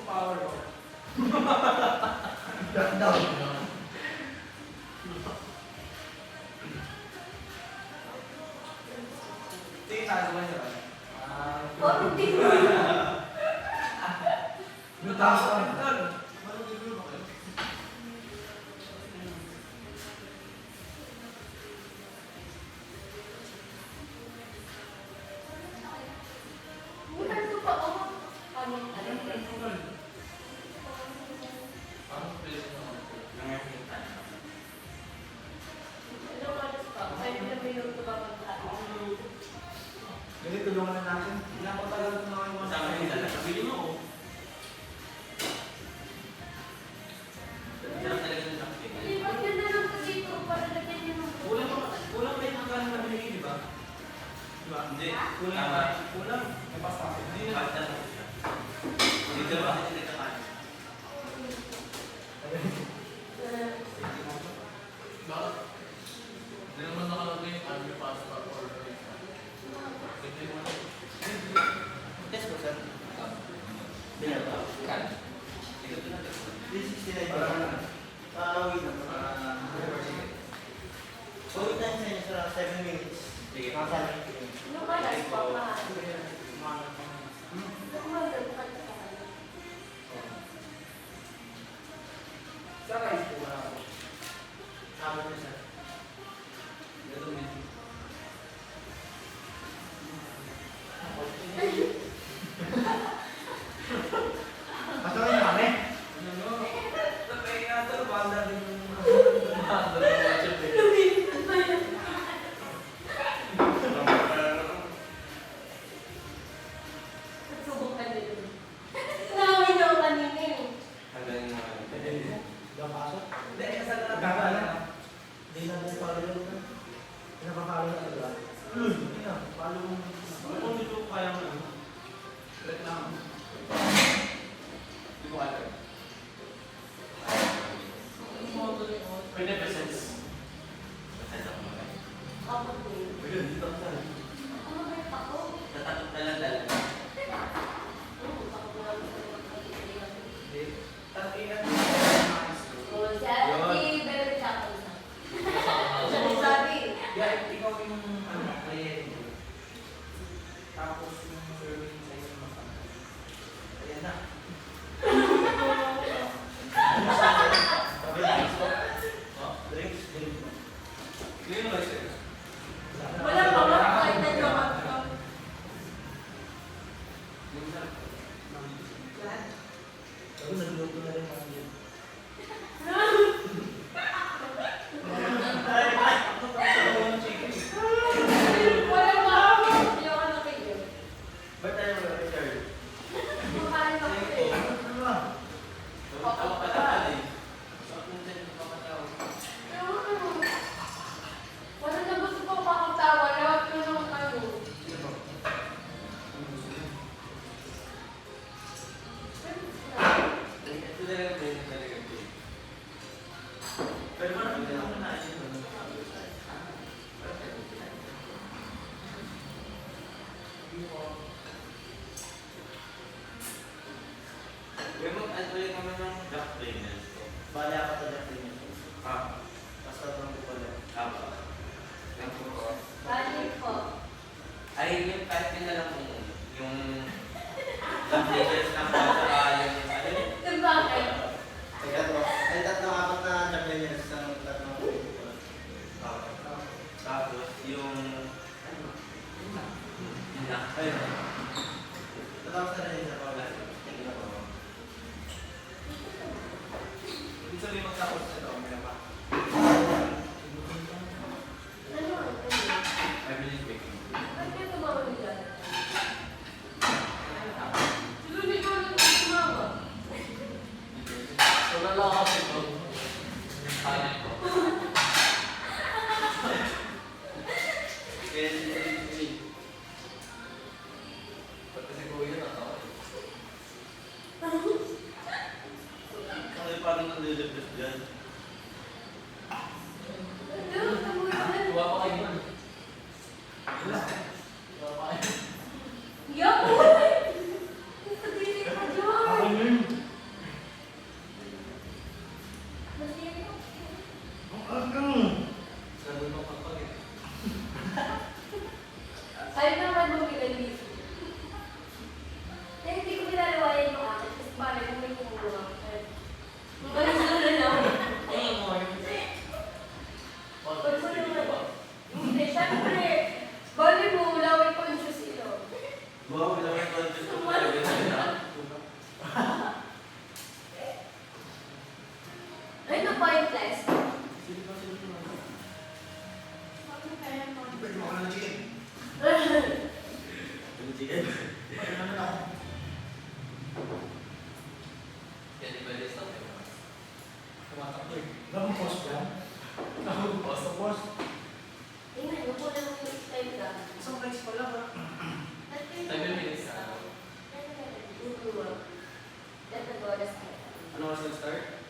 Power ko. Cut down. Sige, tago mo siya. Oh, hindi. May taas ka. Bukan ko pa ako. Ano? Ang bilis naman. Nangyayakita na. Ilang oras pa? 5 minuto ba magkakaroon? Sige, tulungan na natin. Napatagal ko na kayo Sa akin talaga. Bili mo ako. Sarap talaga ng chopstick. Hindi ba ganda lang kasi ito para lagyan niyo ng Kulang ba yung hanggang na binigay, di ba? Di ba? Hindi. Kulang Tama. ba? Kulang. May pasta. Hindi na. Basta lang siya. Dito ba? Hindi ka kain. Bakit? Hindi naman nakalagay yung army pasta or hindi mo na. Test ko, sir. Bilang ba? Kan. Ikaw ito na. 369 Para pa. na. Wait lang. Wait lang sa inyo sa 7 minutes. Sige. Nakasabi. Ano ba last pa pa? Ano ba bukan sa kanya? Sa rice po wala ako. Sabi niya sir. Ganun yun. Masarap yung kami. Ano? Kaya nga ito, banda din yung... Lumipat ba yan? Subukan din. Nakawin niyo ako kanina eh. Hanggang yung mga... Hindi ako pasok. Hindi, kasal na Gagala. Hindi na mo follow yun. Pinapapalo na talaga. Hindi na. Follow mo. Kung dito ko kaya mo lang. Let lang. Hindi ko kaya. Pwede pesos. Masaya ako mga. Ako din. Pwede, dito ka sir. Ano ba yung ako? Tatakot na lang talaga. Ako wala ko sa mga kaibigan. Hindi. Tag-ian mo sa mga school. Oh, si Bebe Chapel na. Siya sabi. Yeah, ikaw yung ano, client. Tapos yung serving sa iyo mga ayan na. Drinks, drinks. Hindi mo kasi. Wala pa ba? Kahit na jowa ko. Sabi, nagluluto na rin mga yun. Wala pa ako. Hindi ako nakigil. Ba't tayo wala, Richard? Kumakain ako eh. Ano ba? Tawa ka lang eh. Sarap mo dyan, papatawa. Wala na gusto ko pakatawa. Lawat ko ng ano. Ito talaga din talaga din. Pero mo na, hindi ako na ayun. Pero mag-atuloy naman ng duck trainers ko. Bali ako sa Jack Daniels. Ah, Basta lang ko pala. tama. Lang po ko. Balik po. Ay, yung kahit yun na lang yung duck trainers lang po, saka yung ano yun? Bakit? Teka to. Ay, tatlong apat na Jack Daniels. Isang tatlong Tapos yung yun na. ayun. Tatapos na rin sa pawala. Tingin ako. Ibig sabihin magtapos na ito, may pa. Ano? I believe baking. Ba't kayo tumawag dyan? Siguro hindi ko lang tumawag. So, lala kasi ito. Kaya ko. Kaya si Ba't kasi kuya natawa? Kasi parang nalilibis dyan. papakain. Wala. Papakain. Yuck! Uy! Sadili ka dyan! Ako yun. Sadili ka. Ang agang. Sabi mo kapag eh. Ayaw naman mo pinaglis. Eh, hindi ko pinalawayan yung akin. Kasi bala kung may kumuha. Balik na lang. Ayun mo. Pag mo naman. Hindi, syempre. Bali mo, laway conscious ito. Wow, wala may conscious ko talaga na. Ay, na pointless. Sige pa, sige pa. Pwede mo ka ng chicken. Yung chicken. Ano naman ako? Kaya pwede sa akin. Tumatakbo eh. Gawang post yan. Basta Post. Tingnan, yung pula mo yung time ka. Isang rice pala ba? 7 minutes na. Ano oras nag-start?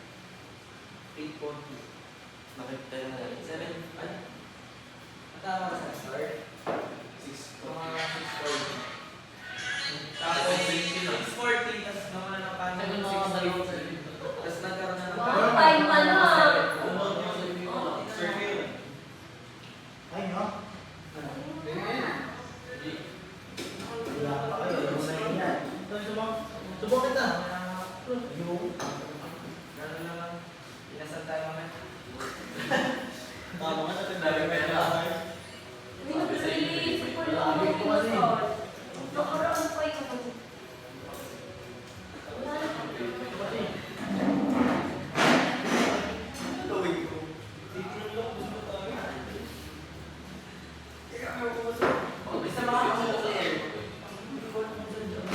8:40. Nakita na natin. 7, ano? Natama ka sa start? 6. Mga 6:40. Tapos 6:40, tapos naman ng Sabi kanin mo mga 6:50. dalawa. Tapos nagkaroon na ng Wow, time pa na. Circle. Ay, no? Ano? Wala pa kayo. Yung na yun yan. Subok kita. Yung. Gano'n naman. Pinasal tayo mamaya. Tama ka natin. Dami pera. Hindi ko pinili. Wala akong pinasal. Nakaraan pa yun. Wala na. Tawid ko. Titinulong gusto tayo. Kaya ako pumasok. Basta makakasunod sa air. Hindi ko alam kung saan dyan.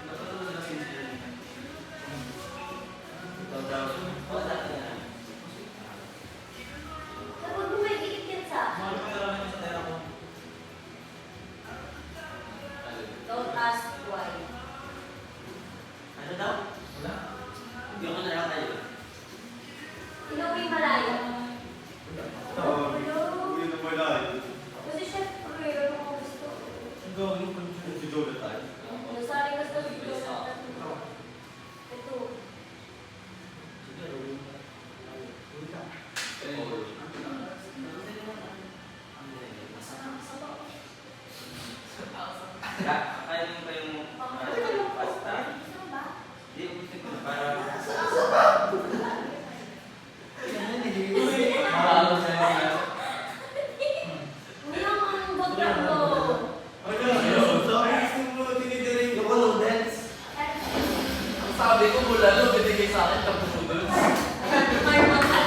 Napatulog na si Jerry. Wala na. Kapag mo may dikit sa Mahal ko na lang sa tera ko. don't ask why. Ano daw? Wala. Hindi ako nakakayo. Inuwi malayo. Uwi na wala. Kasi syempre, ano ko gusto. Ang gawin ko. Si Jola tayo. Nasari ka sa video. Ito. Kaya mo ba yung pasta? Hindi, gusto ko para... Mahalo sa mga. Hindi lang ang background ko. Ang sabi ko, bulalo, binigay sa akin tapos noodles. May mahal.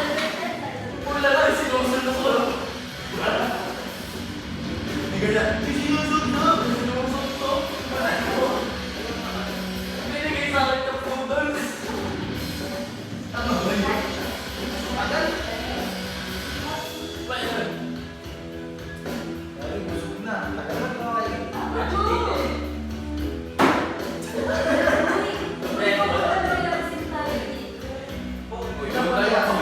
Bulalo, sinusunod ko. Hindi ka na. Sinusunod na. Sinusunod ko. Binigay sa akin tapos noodles. Ano ba yun? Tagal. Ba yun? Ay, busog na. Tagal na kayo. Uy, bulalo ako.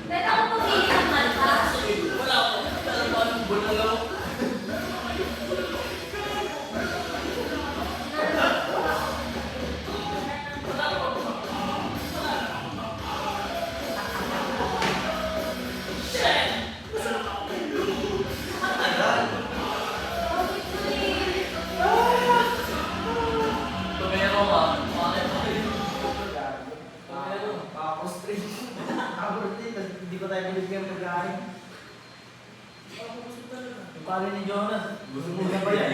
Pero ako pumili ng mata. Wala ako. Alam mo anong bulalo? Tumero ka. Bakit? Tumero. Straight. Abot din. Tas hindi ko tayo binigyan ng pagkain. Yung pala ni Jonas. Gusto mo na ba yan?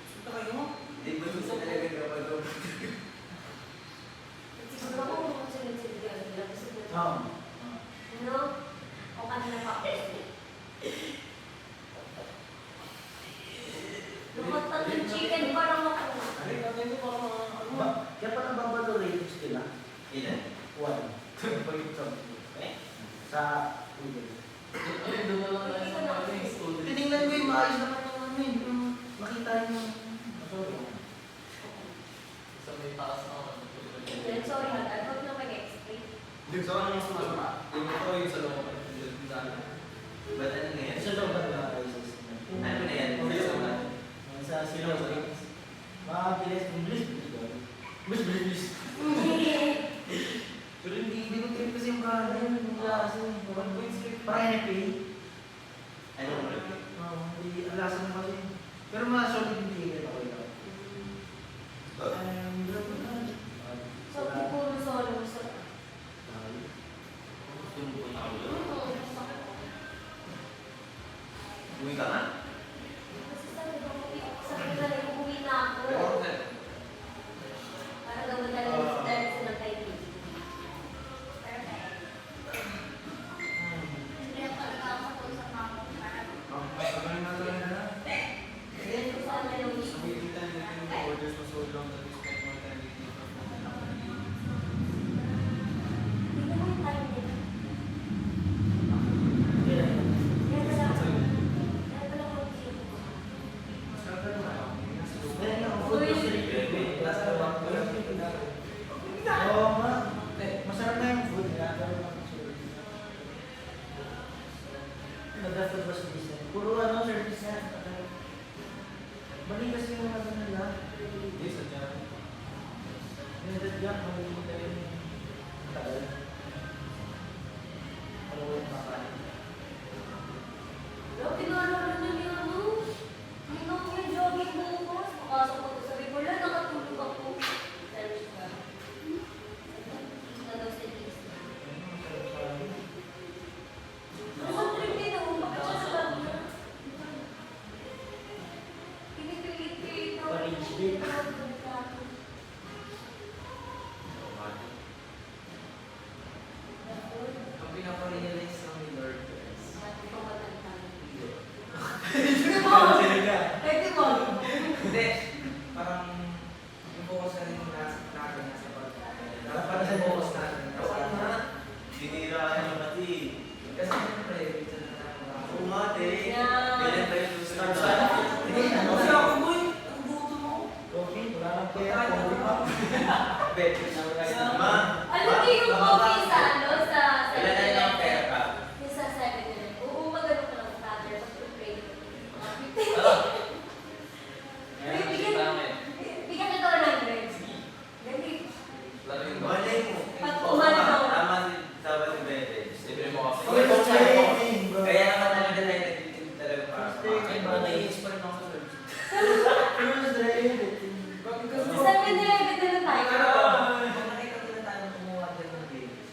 Punta kayo? Hindi ko gusto talaga kapag Siguro ako kung sunod-sunod yun. Oo. No? O kanina pa ako. Lumatat yung chicken parang ako. Kaya pa nababalo ratings nila. Ilan? 1. Sa Google. Ay, doon na lang tayo sa mga student. Tinignan ko yung maayos naman ng ano makikita yung... Sorry. Sa may taas na ako. Then, sorry, Hagar. Huwag na mag-explain. Yung sa kanang sumasama. Yung ito yung sa loob. Yung sa ano. Ba't ano na yan? Sa loob ba na ISIS? Ano na yan? Yung sa una. Sa silo sa Rings. Mabilis. Bilis. Pero hindi ko trip kasi yung kanan yun. Yung lasa yun. Parang NFA. Ano mo rin? Hindi, ang lasa na kasi. Pero mga solid yung tigil ako ito. So, puro solo. So, Tumbukin ako doon. Uwi ka nga? kasi sabi na rin, umuwi na ako. Para gawin na lang dahil sa nagkaibigan. Perfect. Hindi ako nagkakapo sa mga Ganyan ko sana yung gusto. Hindi naman yung time nila. Yan pala. Yan pala ko Masarap na yung food nila. Nag-food was decent. Puro ano, service na. Mali kasi yung ano nila. Yung dadyak, mali tayo yung tagal. Ano yung makain? Pero pinalala na niya, ano? Hindi na ako yung jogging bukas. Makasok ako sa Bicola, nakatulog ako. Service ka. Ito daw sa list. Ano trip din ako? Bakit siya sa lab niya? Pinipilit ako. Orange din. Ang pinaka-realize ng ni Lord is, hindi, parang yung focus na rin natin nasa pagkain. Dapat sa focus natin. Kasi nga, Sinira ka niya pati. kasi siyempre, minsan na natin. Umate. Yeah. Kailan tayo susunod? Hindi, ano? Kasi ako, boy, ang buto mo. Coffee, wala nang pera. Coffee pa. Bet. Ma. Alam niyo yung coffee sa ano? Sa Kailan tayo ng pera ka? yung sa 7-Eleven. Oo, magano ka lang sa tather. Tapos pray. Bigyan ka daw ng grades. Ganun. Malay mo. Pag umano daw. Tama si Sabat si Bete. Libre mo kasi. Okay, let's say, bro. Kaya naman talaga tayo nagtitin talaga para sa mga. Kahit ba nai-age pa rin ako sa Lord. Sa 7-Eleven na lang tayo. Pag nakita nila tayo kumuha dyan ng games,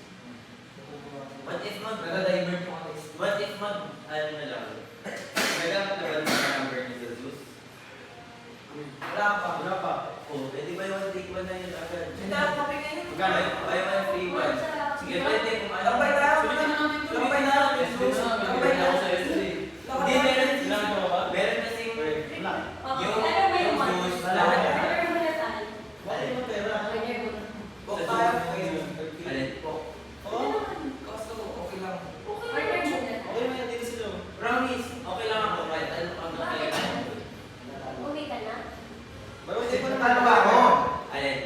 What if mag... nag-divert yung alis. What if mag... Ano na lang? Nagkakat naman sa number ni Jesus. Wala pa. Oh, pwede buy one take one na yun agad. Hindi ako mapingin. Magkano? Buy one free one. Sige, pwede kung ano. Lakbay tayo. Lakbay tayo. Lakbay na ako sa SD. Hindi, meron. Meron kasing... Okay, ano ba yung one? juice. Order mo na tayo. Bakit mo pera? Order mo na. Bok tayo. Alin? Kaso, okay lang. Order mo na. Promise. Okay lang ako kahit ano pang Bakit? nakaya. Uwi ka na? Alin?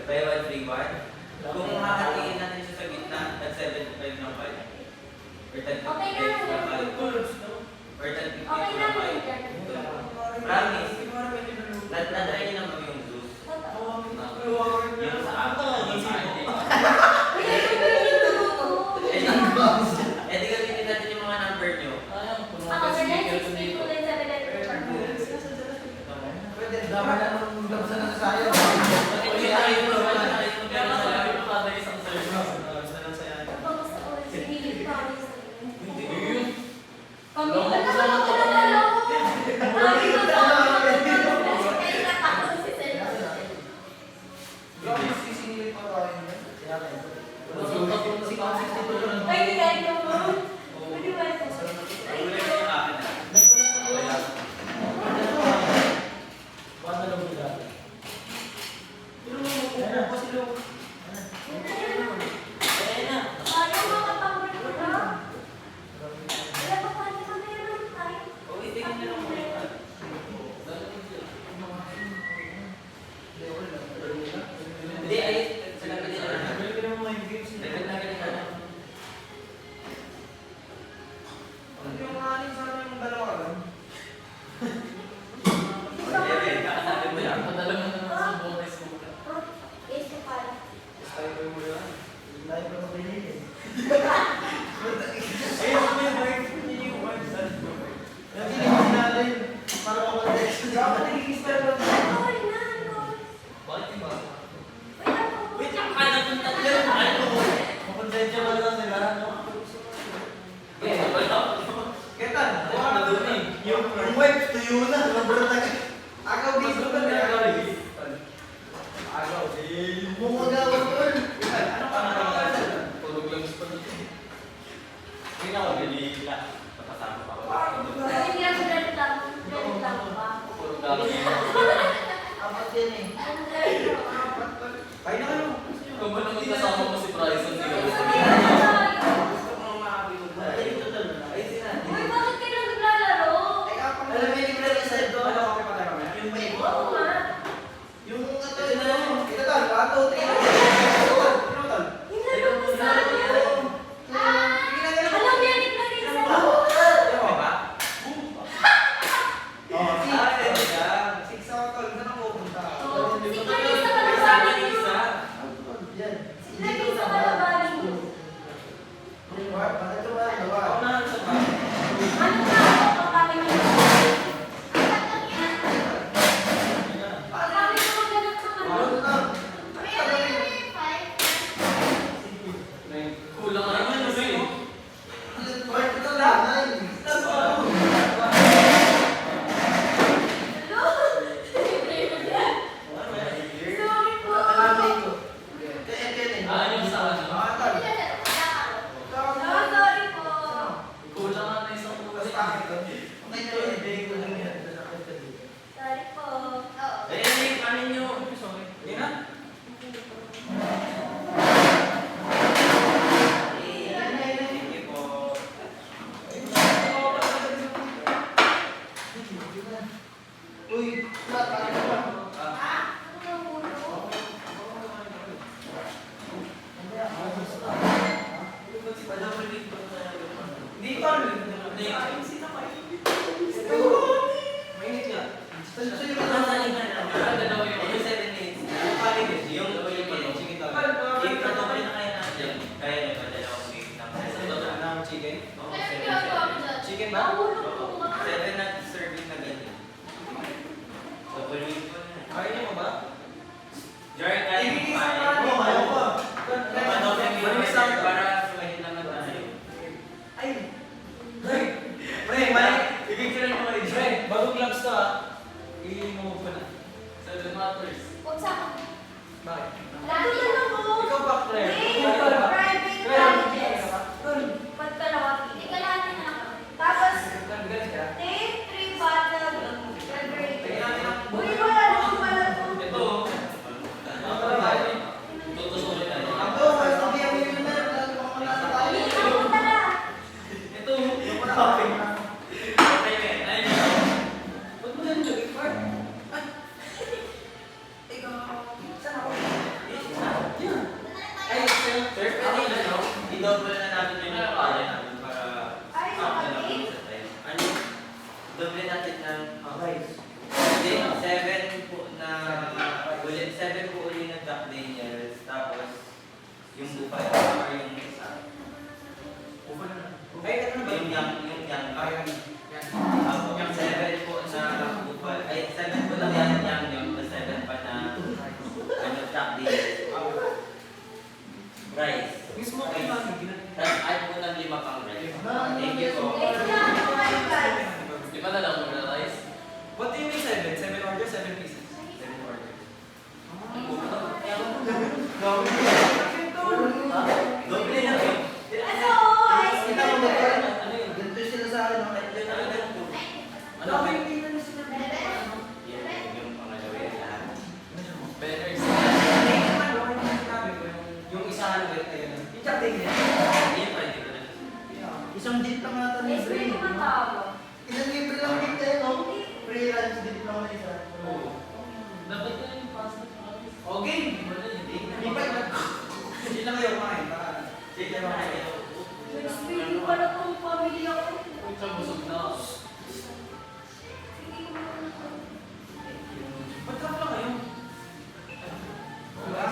Buy one free one. Kung makatingin natin siya sa gitna, at 75 ng 5. Or 10 Okay na. Or 10 Okay na. Promise. Natry niyo naman yung juice. Yung sa akin. Yung sa akin. Eh di gamitin natin yung mga number niyo. Ayun, puno Ako, ka sir, speaker 960 ko dito. ko lang 7-Eleven. Pwede, dapat na nung labasan na sa sayo. Ulit tayo bro, wala na tayo magkano sa labi mo kada isang service. Kapag sa oras, sinilip pa ako sa Yun. Pamilya na lang ako ng alam ko. Sabi ko sa akin, kaya natakot si Sir. Sisingilin pa tayo. Ay, hindi kahit ko mo. Pwede ba ito? Ay, Ulit yung akin na. Paano lang Yung wife, tuyo na. Labra na ka. Agaw dito ba na? Agaw. Bumagawa ko. Ano ka na? Tulog lang sa pagkakas. Hindi na ako bilila. Napasama pa ako. Kasi hindi ako ganit lang ba? Tulog lang. Apat yan eh. Ang galing mo. Kaya na kayo. Kung ba naman kasama mo si Bryson, di ka Gusto ko makakabigod na. Ay, sina. Uy, bakit ka na naglalaro? Alam mo yung libre sa ito? Ano ka pa tayo mamaya? Yung may Oo nga. Yung ito Ito na yun. Ito tol, 1, 2, 3. Ano tol? Hinanap ko sa ano. Alam niya, naglagay sa Ano ka ba? Oh, Ah, ito yan. 6 ako tol. Saan ako pupunta? Oo. Si Clarissa ka na sa akin yun. Yan. Lagi sa kalabanin ko. Bakit ito ba? Ako na sa ba? Ano na ako kapagin mo? Kapagin mo ganap sa Ano ano? na? Kulang nga naman kasi. Bakit ito lang? Sorry po. Alamay ko. Ito eh. Ah, yung sa ano? Ah, tol. Ah, sorry po. Kulang nga na isang Tapos kulay. bakit ito? Okay, ito eh. Bigay ko lang yan. Sorry po. Eh, ano nyo? Hindi na? Thank you po. Uy, lahat, ano ba? Ano ang ulo? Hindi pa. Mainit nga. Saan sa'yo ba? Ah, dalawa yun. Yung 7 minutes. Yung paligid. Yung chicken tol. Yung patuloy na kaya natin. Kaya na ba dalawang week ng chicken? Oo, 7. Chicken ba? Ang ulo ko nga. 7 na serving na ganyan. Double week po na. Kaya niyo mo ba? Jar, kaya mo Oo, pa. ayaw ko. Double week para sumahin naman tayo. Ay, Pre, Mike, i-picture mo kayo. Pre, bagong gloves to ah. I-move ko na. 7 matters. Huwag sa akin. Bakit? Lagi na lang mo. Ikaw ba, Pre? Private colleges. Pagkalawati. Ikalati na lang. Tapos, Nag-galit ka? take 3 bottle. Tingnan natin ang... Uy, wala naman pala to. Ito. Tutusukin tayo. ako, mas sabihan mo yun na. Mga tayo. Hindi na punta na. Ito. Yung wala ka. Ay, Ba't mo yan jogging part? Ay, sir, pwede na, no? I-double na natin yung kaya natin para Ay, up na lang okay. sa time. Ano? Double natin ng... Rice. Hindi, 7 po na... Ulit, 7 po ulit na Jack Daniels. Tapos, yung bupay or yung isa. Ay, ano ba? Yung yang. Yung 7 po na bupay. Ay, 7 po na yang yung 7 pa na... Ano, Jack Daniels. Rice. Mismo Rice. Tapos, add po ng 5 pang rice. Thank you po. Eh, kailangan ko kayo guys. di ba na lang mag-rice? What do you mean 7? 7 orders, 7 pieces. 7 orders. Doble lang yun. Ano? Ice Kita mo ba? cream. Ano yun? Ganito sila sa akin. no? Ano ba yung yung pangalawa yung lahat? Banners. Yung isa ano ba yun? I-check din yan. Hindi pa, hindi ko na. Isang date lang ata Ice libre. cream naman tawag. Ilang libre lang dito eh, no? Free lunch date lang na isa. Dapat na yung pasta sa rice. Okay. Di ba yun? Hindi lang kayo kumain para... Sige naman kayo. Ice cream pala tong pamilya ko. Pucha, busog na ako. Sige ko muna. Ba't lang kayo? Diba?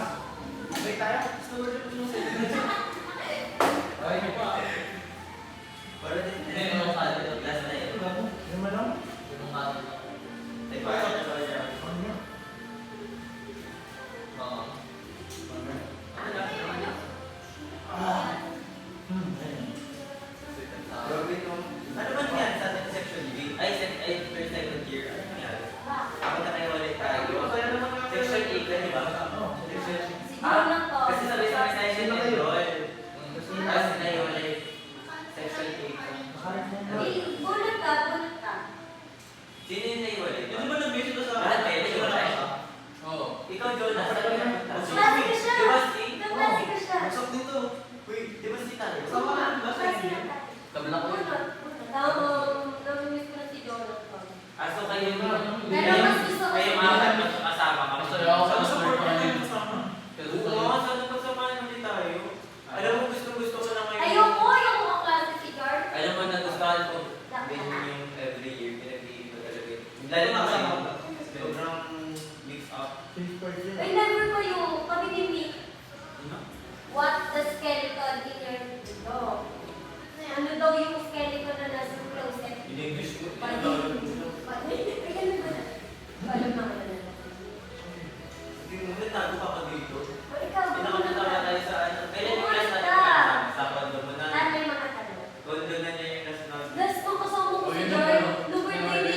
Wait tayo. Ay, pa. Para din. Hindi, ano ka dito? Last na yun. Yung ano? Yung kanin. Ay, pa. Ano yan? Oo. Ah. Sweet and sour. Ano man yan sa ating section B? Ay, section Sino yung naiwalay? Hindi ba nag-visit ko sa Lahat kayo, di ba tayo? Oo. Ikaw, Jonas, saan ka napunta? Klase ko siya. Di ba si? Kaklase ko siya. Usap dito. Uy, di ba si Tayo? Sama ka na ba sa Klase inyo? na tayo. Kabla ko yun. Namimiss ko na si Jonathan. So kayo Pero mas gusto ko kayo si mga Jonathan. magkakasama ka. Gusto ako Sana sa support ka support rin kasama. Pero Oo, sana pagsamahan natin tayo. Alam mo, gusto ko na ngayon. Ayoko kaklase si Jar. Alam mo, nagustuhan ko. Ganyan yung every year, pinag-iiba talaga. Lalo na kayo. Sobrang mix up. I never ko yung kami ni Mick. What the skeleton in your dog? Ano daw yung skeleton na nasa closet? In-English ko. Alam naman na. Hindi mo natago pa ka dito. Ikaw, Pinakatatawa tayo sa ano. Kailan yung class natin Bumasta. kasama? Sa kondo mo na. Ano yung mga tanong? Kondo na niya yung class natin. Last ko kasama ko si Joy. Nung birthday ni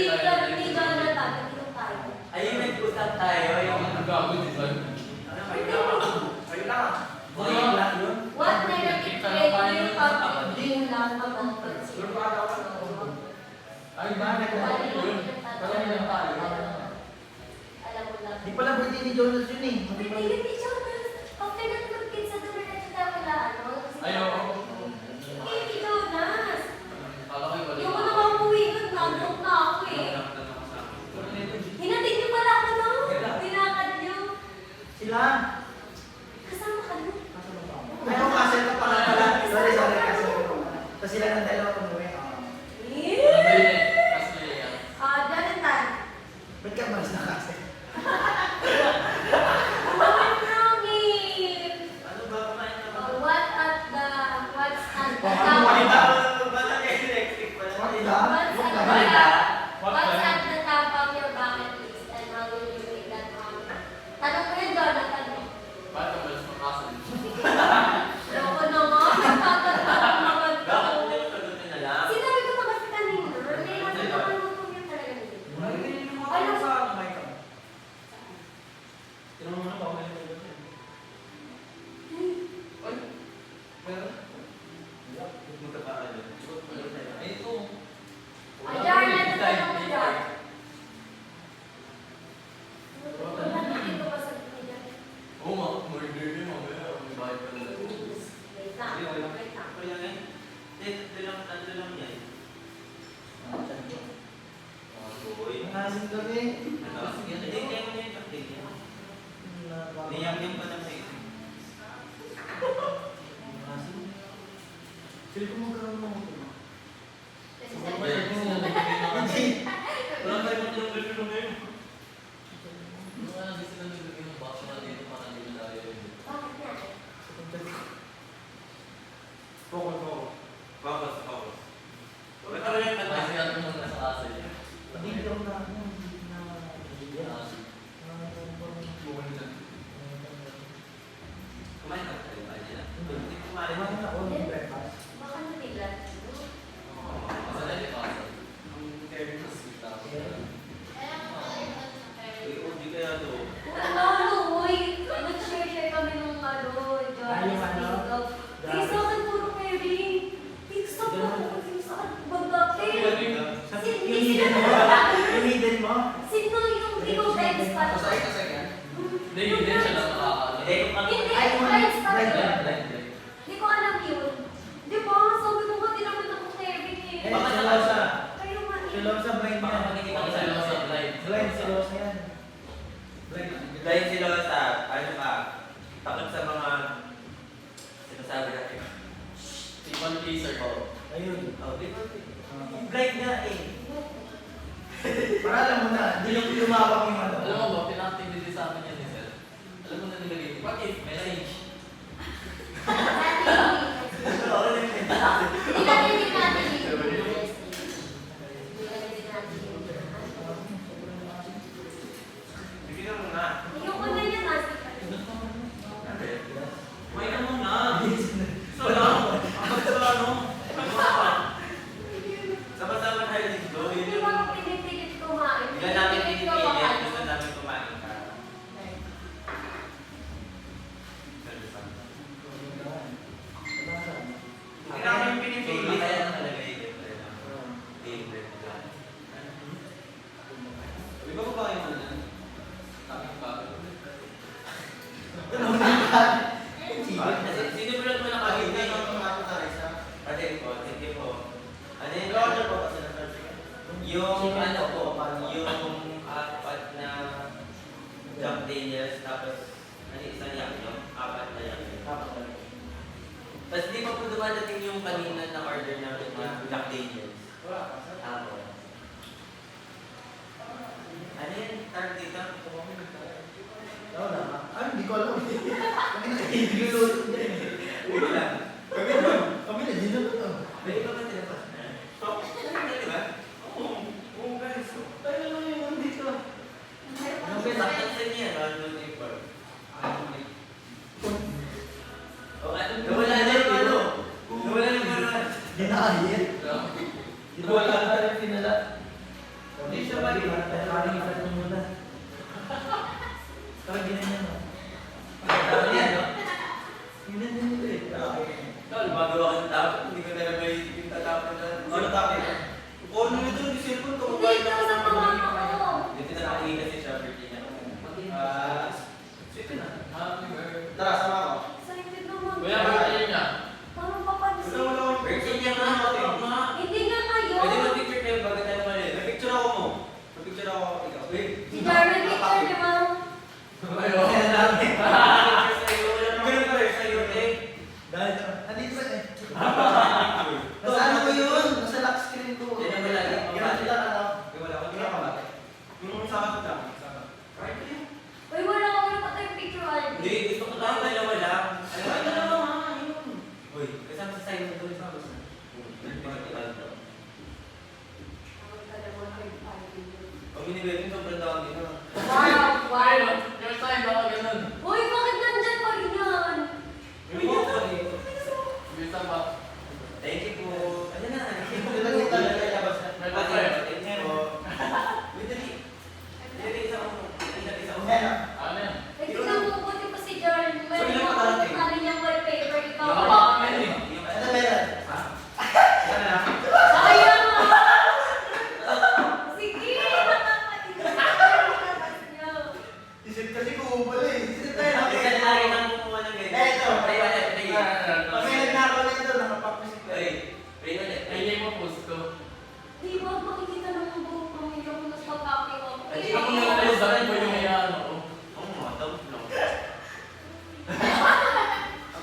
Jonathan, nag-inom tayo. Ayun, nag-usap tayo. Yung gago, di ba? Ayun lang. Ayun lang yun. What negative trait do you have in love about Sure pa daw ka. Ay, bakit? Parang yun tayo. Alam mo lang. Di pala birthday ni Jonas yun eh. Birthday yun ni Jonas. After natin mag-kids sa dulo na siya wala, ano? Ayoko. Eh, ni Jonas. Kala ko yung Yung ko naman umuwi nun, nandok na ako eh. Hinatid niyo pala ako no? Tinakad niyo. Sila. Kasama ka no? Ayaw kasi ito pala. Sorry, kasi. Tapos sila ng dalawa umuwi. Jonathan. Ba't ka malis na kasi? ano ba kumain na ba? What's at the Kumain top? na ba? Baka electric pala. What's at the top of your bucket list and how will you make that happen? Tanong ko yun, Jonathan. Bakit ka malas makasal? Loko na nga, nagtatanong naman Bakit ako. hindi mo sagutin na lang? Sinabi ko na kasi kanina, may nasa naman mo kung yun talaga nito. Marinig yung mga tanong sa mic ka. Tinanong mo na ba ako yung Meron? Magkakaano. Ay, ito. Jar, natatanong ko, Jar. Wala na dito ba sa kanila? Oo, murder yun. Mamaya, may bahay pa nila. Wait lang, wait lang. Kaya nga, tatlo lang yan. Uy. Nangasin kami. Ano? Hindi, kaya mo na yung taktik niya. Niyam-yam pa ng sa'yo. Feel ko magkaroon ng motor. Kasi Wala tayo matulog na ngayon. Yung nga, gusto na nilagay ng box na dito para hindi na tayo yun. bakit nga? Focus. Bakit ka rin yung kanta? Kasi ano nung nasa klase. Hindi daw na ako. Kumain ka tayo ba niya? Hindi kumain. Kumain ako ng breakfast. Baka nabigla. Kasi na yung kasal. Ang fairness, sweet ako. Uy, hindi kaya to. Ano, uy, nag-share kami nung ano, Yung ano? Eh, sa akin puro pairing. Eh, sa akin, sa akin, bagapin. Iniden mo? Iniden mo? Sino yung ikaw friends pa? Hindi, hindi siya lang makakala. Hindi, kung ano. Hindi, Ay, friends pa. right, Blind, blind. Hindi ko alam yun. Di ba? Sabi ko nga, di naman ako pairing eh. Eh, silosa. Kayo nga. Silosa blind Baka yan. makinig Baka ako sila sa sa blind. Blind, silosa yan. Dahil sila sa, ano ka, takot sa mga sinasabi natin. Si Juan Kaiser ko. Ayun. Oh, di ba? Blind nga eh. Para alam mo na, hindi yung lumawak yung ano. Alam mo ba, pinakting din sa akin yan eh, sir. Alam mo na nilagay ko. What if message? Oo, Hindi natin din natin yun. Hindi natin din natin yun. Bigyan mo na. Ayoko na yan, nasa May ka muna. So lang. Ang sa ano? Sama-sama tayo dito. Hindi mo ako pinipilit kumain. Hindi ka namin Pinipilit ko pinipilit. makain. Gusto namin kumain ka. order po kasi na-search ka. Yung ano po, yung apat na Jack Daniels, tapos ano isang yung apat na yung. Tapos di pa po dumadating yung kanina na order namin na Jack Daniels. Wala pa, sir. Apo. Ano yan? Tag dito? Wala na. Ah, hindi ko alam. Kami nag-iigiluto dyan. Ulo lang. Kami na. Kami na, ginuto. Pwede ba ba tinapos na? Ano di ba? Oo guys. Tayo lang yung dito. Ano ba saktan niya? Ano yung bar? Okay, nawala na yung ano. Nawala na yung ano. Ginahit. Wala na rin pinala. Hindi siya ba? Parang isa ito muna. Parang ginanyan mo. Tama yan, no? Ginanyan nito eh. Tol, magawa ka ng tapos, hindi ko na lang may yung tatapon na. Ano tapos? Kung ano nito, yung cellphone ko. Hindi ito sa pamama ko. Dito na nakikita si Shopper niya. Sige na. Happy birthday. Tara, sama ko. Excited naman. Kuya, birthday niya. Parang papansin. Birthday niya nga, matok nga. Hindi nga Pwede ngayon. mag-picture kayo bago tayo malit. Nag-picture ako mo. Nag-picture ako ikaw. Wait. Si Jarman picture, di ba? Ayun. Kaya namin. Picture sa'yo, wala naman Ganun pa rin. sa'yo, eh. Dahil, andito ba eh? Nasa ano ko yun? Nasa lock screen ko. Yan ang wala. Ganun lang ano? Wala ko. Hindi ako mati. Yung sa akin lang. Uy, wala pa tayong picture album. Hindi, gusto ko lang dalawa lang. Ay, dalawa nga. Yun. Uy, kasama sa sa'yo doon. Kami ni Beto, sobrang dami na. Wow, wow. Yung sign, baka ganun. Uy, bakit nandyan pa rin yan? Yung mo ko eh. Bisa ba? Thank you po. Ano na? Ito lang yung talaga ilabas na. May papel. Thank you po. Wait, dali. Dali, isa ko. Dali, isa ko. Ano? Ano yan? Ay, tingnan mo, buti pa si Jarman. So, Meron ilan ako pa darating? ano niyang wallpaper. Ikaw. Nakapakan yan eh. Ano meron? Ha? Ano na? Sayang! Sige, nakakainis. Isip kasi kuubol eh. Isip tayo na. Isa na rin ang kumuha ng ganyan. Eh, ito. Pray ulit, pray. Pag may nagnakaw na ito, nakapapisip ko Pray. eh. Pray ulit. Ay, yung mo post ko. Di ba makikita ng buong pamilya ko mas pagkakaw ako? Ay, Ako yung post, bakit mo yung ano ko? Oo nga, tapos lang.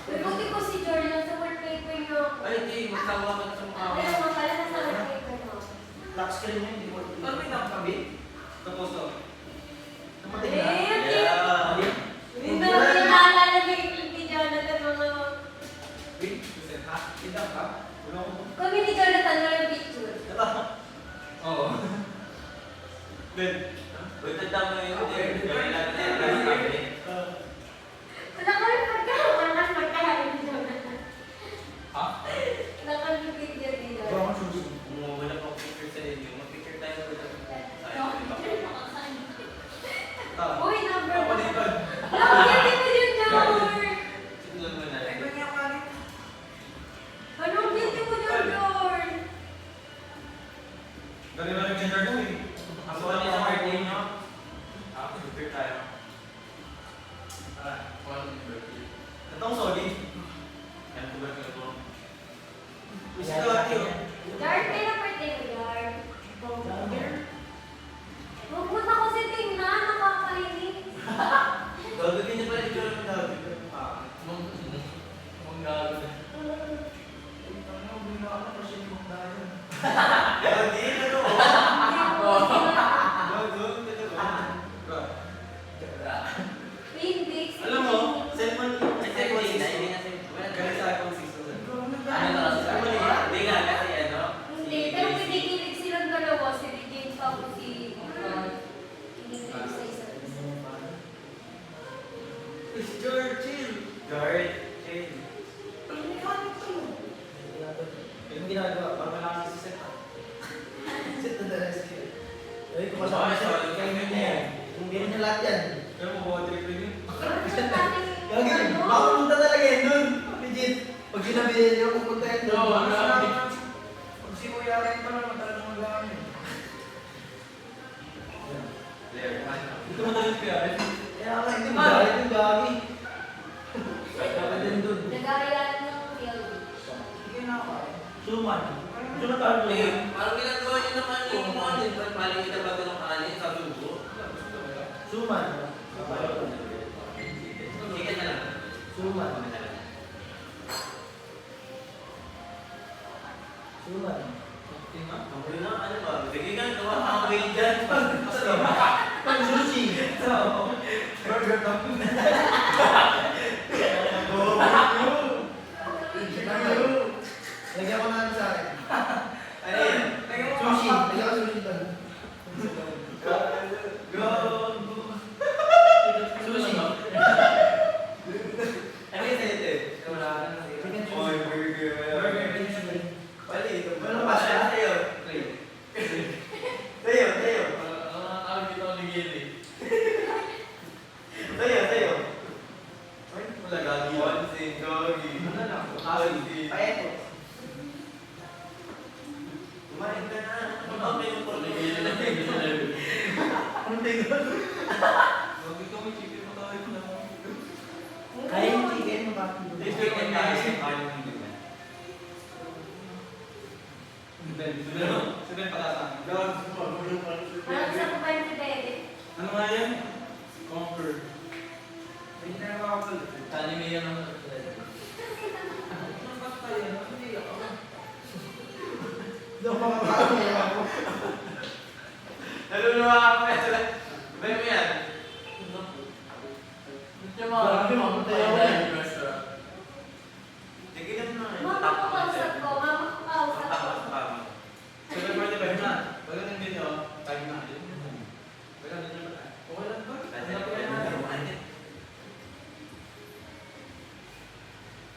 Uy, buti ko si Jordan sa wallpaper niyo. Ay, hindi. Magtawa ka na sa mukha ko. Ano naman pala nasa wallpaper niyo? Lock screen mo, hindi mo. Ano may nakakabit? Tapos to. Kapatid Eh, na. Yeah. hindi na naalala na yung ni Jonathan mga... Wait, Joseph, ha? Tindak ka? Wala ko. Kami ni Jonathan walang picture. Oo. Then, Uy, tanda mo yun. Gawin natin yan. Nakakabit. Wala kami pagkahain ni Jonathan. ha? Nakalipid niya ni Wala Jonathan. akong susi. Kung wala pang picture sa inyo, mag-picture tayo ulit. Uy, number Ako 1. dito. Bakit mo yun, Jor? Siguro mo na. Anong beauty mo dyan, Jor? Galing na gender mo eh. Ang buwan niya sa birthday nyo. Picture tayo. One birthday. Itong solid. Yan po ba ito? Gusto ko ate yun. Jar, kailan birthday mo, Jar? Huwag mo na kasi tingnan, nakakainis. Gagawin niya pala ito ng dami. Mong gago na. Hindi, ano? Index. Alam mo, cellphone Ay, hindi na, hindi na. Wala galing sa iPhone 6. Ano na kasi? Hindi nga, kasi ano? Hindi, pero pinikilig silang dalawa, si Regine pa po si Kinikilig sa isa't isa. George, chill. George, chill. Yung ginagawa, parang malaki si Seth. Seth na dala si Ay, kung masama Bakit? siya, kayo na yan. Hindi rin niya lahat yan. Pero mabuha trip rin yun. Gagawin, makapunta talaga yun dun. Legit. Pag sinabi niyo, pupunta yun dun. Oo, grabe. Pag si Kuya rin pa naman, talagang magagamit. Ito mo talagang Kuya rin. Kaya nga, hindi mo galit yung gagi. Dapat din dun. Nagaya ng field. Sige na ako. Suman. Gusto na tayo Eh, parang ginagawa niyo naman yung mga ano, paling kita ba ng kanin sa tubo? Suman. Chicken na lang. Suman. Suman. Ang na, ano ba? Sige nga, gawa ang way dyan. Pag sushi. Burger top. Lagyan ko na ano sa akin. Ano yan? Sushi. Lagyan ko sushi doon. Sushi. Ano yung salite? Chicken sushi. Oy, burger. Burger and sushi. Pali, ito. Ano pa siya? Tayo. Tayo, tayo. Ano nga tawag dito ang ligili? Tayo, tayo. Ay, wala gagi. Onsin, gagi. Ano lang? Onsin. Paeto. Kumain ka na. Ano ba may upor? Ligili na ligili. Anong tingin? Kaya yung chicken mo ba? This weekend tayo. Ano yung chicken? Sabihin pala sa akin. Parang gusto ko pa yung si Bebe. Ano nga yan? Conquer. Hindi na nakakapalit. Anime yan ang Ano ba tayo? Hindi ako. Hindi ako makakapalit ako. Naluluwa ako yan. Sabay mo yan. Ito yung mga dining restaurant. Sige na naman. Mama ko kausap ko. Mama ko kausap ko. Sabihin mo rin na. Baga ng video, tayo na. Baga ng video. Okay lang ba?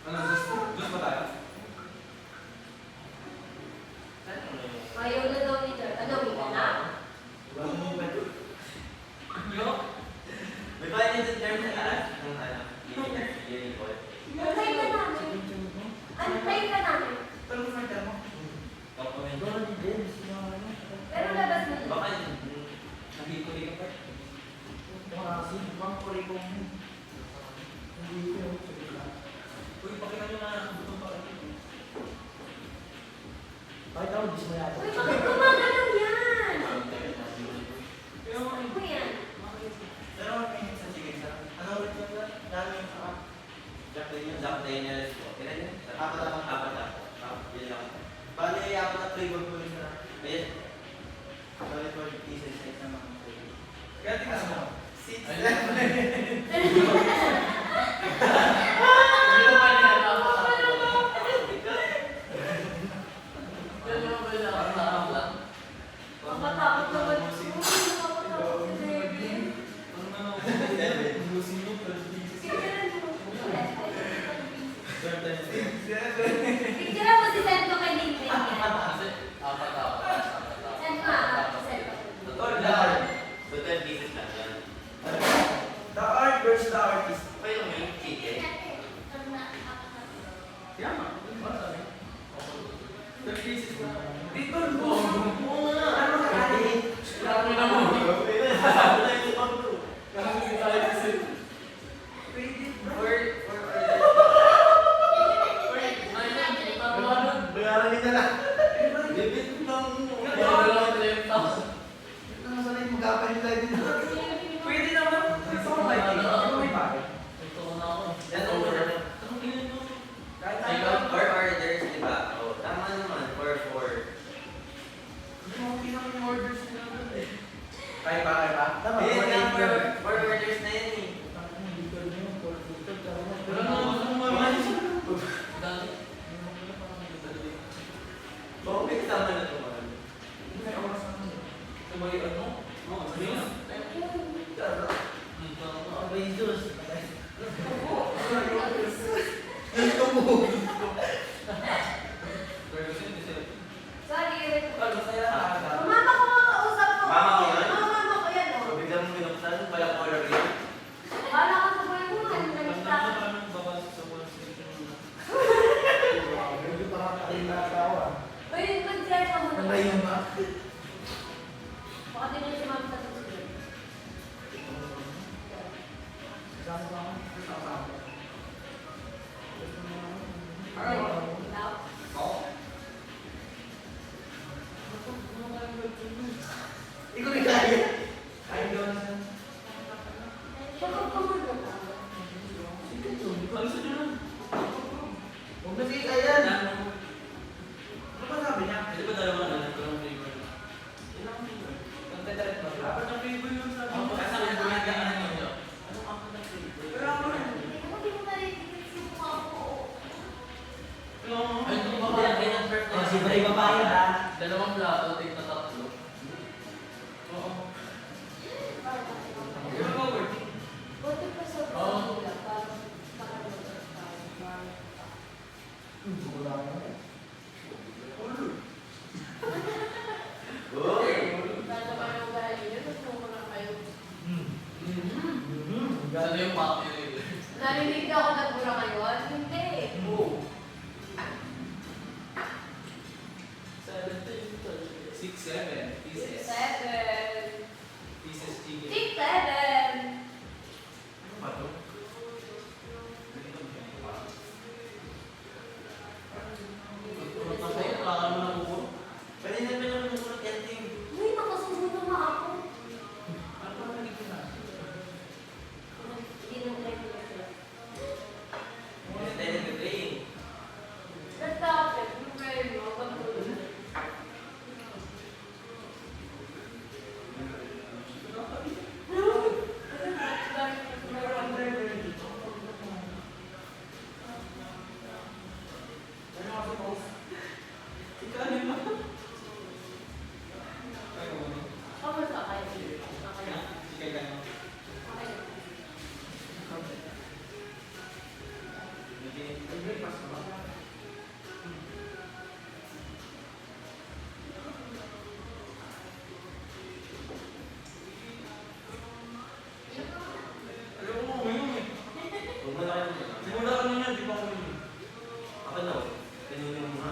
Ano, just ba tayo? Ayaw na daw ni Jer. Ano, wika na? May ba niya sa term sa lahat? Ng ano? Unicorn. Antay ka namin. Antay ka namin. Tanong na ka mo. Document. Doon ni James. Pero labas mo Baka yun. nahikuli ka pa. Kasi bang puri kong hindi ko. Uy, pakita nyo na. Butong pa rin. Bakit ako dis mo yata? Uy, bakit gumagalaw yan? Kaya mo Ano yan? Pero may sa chicken sa ano ulit yung dami yung saka Jack Daniels po. Kailan yun? Apat ako. Yun lang. Bali, apat na flavor po yun na. Ayan. Bali, 40 pieces. Eight naman. Kaya tingnan mo. Six. Hindi ko pa nilalapos. Yan yung ba yung nakakatawa lang? Makatakot naman. Makatakot si Bebe. Ano na ako? Lusin mo, pero Picturean mo. Seven. Picturean mo si Sento kay Lincoln yan. Kasi apat ako. Send mo Sento. Totoo lang. So, 10 pieces lang yan. The art versus the artist. Pa yung main chicken. Kaya nga. Third pieces na. Dito, oo nga. Ano ka kali? Sabi na mo. Kasi tayo kasi. Bayaran nila lang. Ano sa rin magapan nila din? Pwede naman. Gusto ko like it. Ano may pare? Kahit tayo, 4 orders, di ba? Oh, tama naman, 4-4. Kaya pa? Tama, Eh, nga, 48 4 orders na yun eh. Wala na ako ng mga Okay, tama na ito, man. Sabay ano? Oo, sabi na. Jesus. Pero kasi hindi sila. Sorry, wait. Ah, basta yan. Mama ko nga kausap ko. Mama ko yan? Mama ko yan, So, oh. bigla mong binuksan, walang color yun. Wala ka sa buhay mo. Basta Nagsta. ako parang babasa sa mga station. Medyo parang kanina tao ah. Uy, mag-share ka muna. Ano yung ba? Baka din yung si Mama sa susunod. Saan ba ako? Saan ba ako? Alright. Now. Hindi ko rin kaya. Kaya daw na siya. Baka pamalo ka. Huwag na sige kaya. Ano ba sabi niya? Hindi ba dalawa na nagkaroon flavor? Ilang flavor? Magdadalat ba? Apat na flavor yung sabi Ang niya. pagkasa ng gumagana ninyo. Anong apat na flavor? Pero ako rin. Hindi mo narinig yung mukha ko. Ay, ito ba Hindi, ba? ganyan first Oh, si Bray babayad ha. Dalawang plato, take na tatlo. Oo. Di ba ba worth it? Buti pa sa Oo. nila, parang Wala ka na. Ano yung pack nila? Narinig ako nagbura ngayon? Hindi. Oo. 6, 7 pieces. 7. Pieces chicken. 6, 7. Ano ba to? Masaya, nakakano na buko. Kanina pa naman yung sulat yan, Tim. Uy, nakasunod na nga ako. Ano ba narinig ko na? Hindi nang try ko na sila. Hindi tayo nag-train. Nagtapit, yung kayo mo, pagtulog. Ano ako post? Ikaw din ba? Kayo mo ni? Kamusta kayo? Okay lang. Sige kayo. Okay lang. May breakfast ba? Ayaw mo, ngayon eh. Huwag mo na kayo. Simula ka na yan, di ba ako yun? Ako na, ganyan yung mga.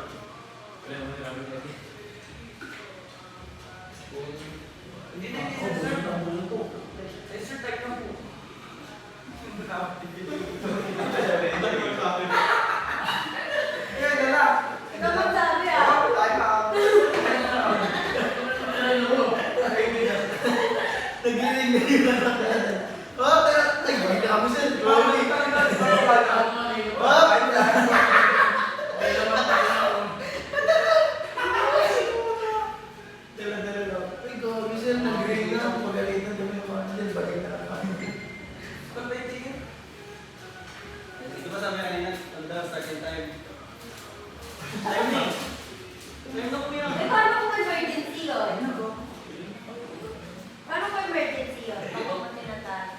Wala mo namin lagi. Hindi na, Ako, hindi sir. bulit ang bulo ko. Sir, type lang po. Yan, gala. Ikaw magsabi ah. Nagiling na yun. Oh, teka. Ay, balik na kami sir. Grabe. Dala-dala lang. Ay, grabe sir. Nagiling na. Magaling na dumi yung mga dyan. Balik na kami. Di ba sabi kanina, ang daw starting time? Time na. Time na po yan. Eh, paano kung emergency yun? Paano kung emergency yun? Pag ako tinatawag.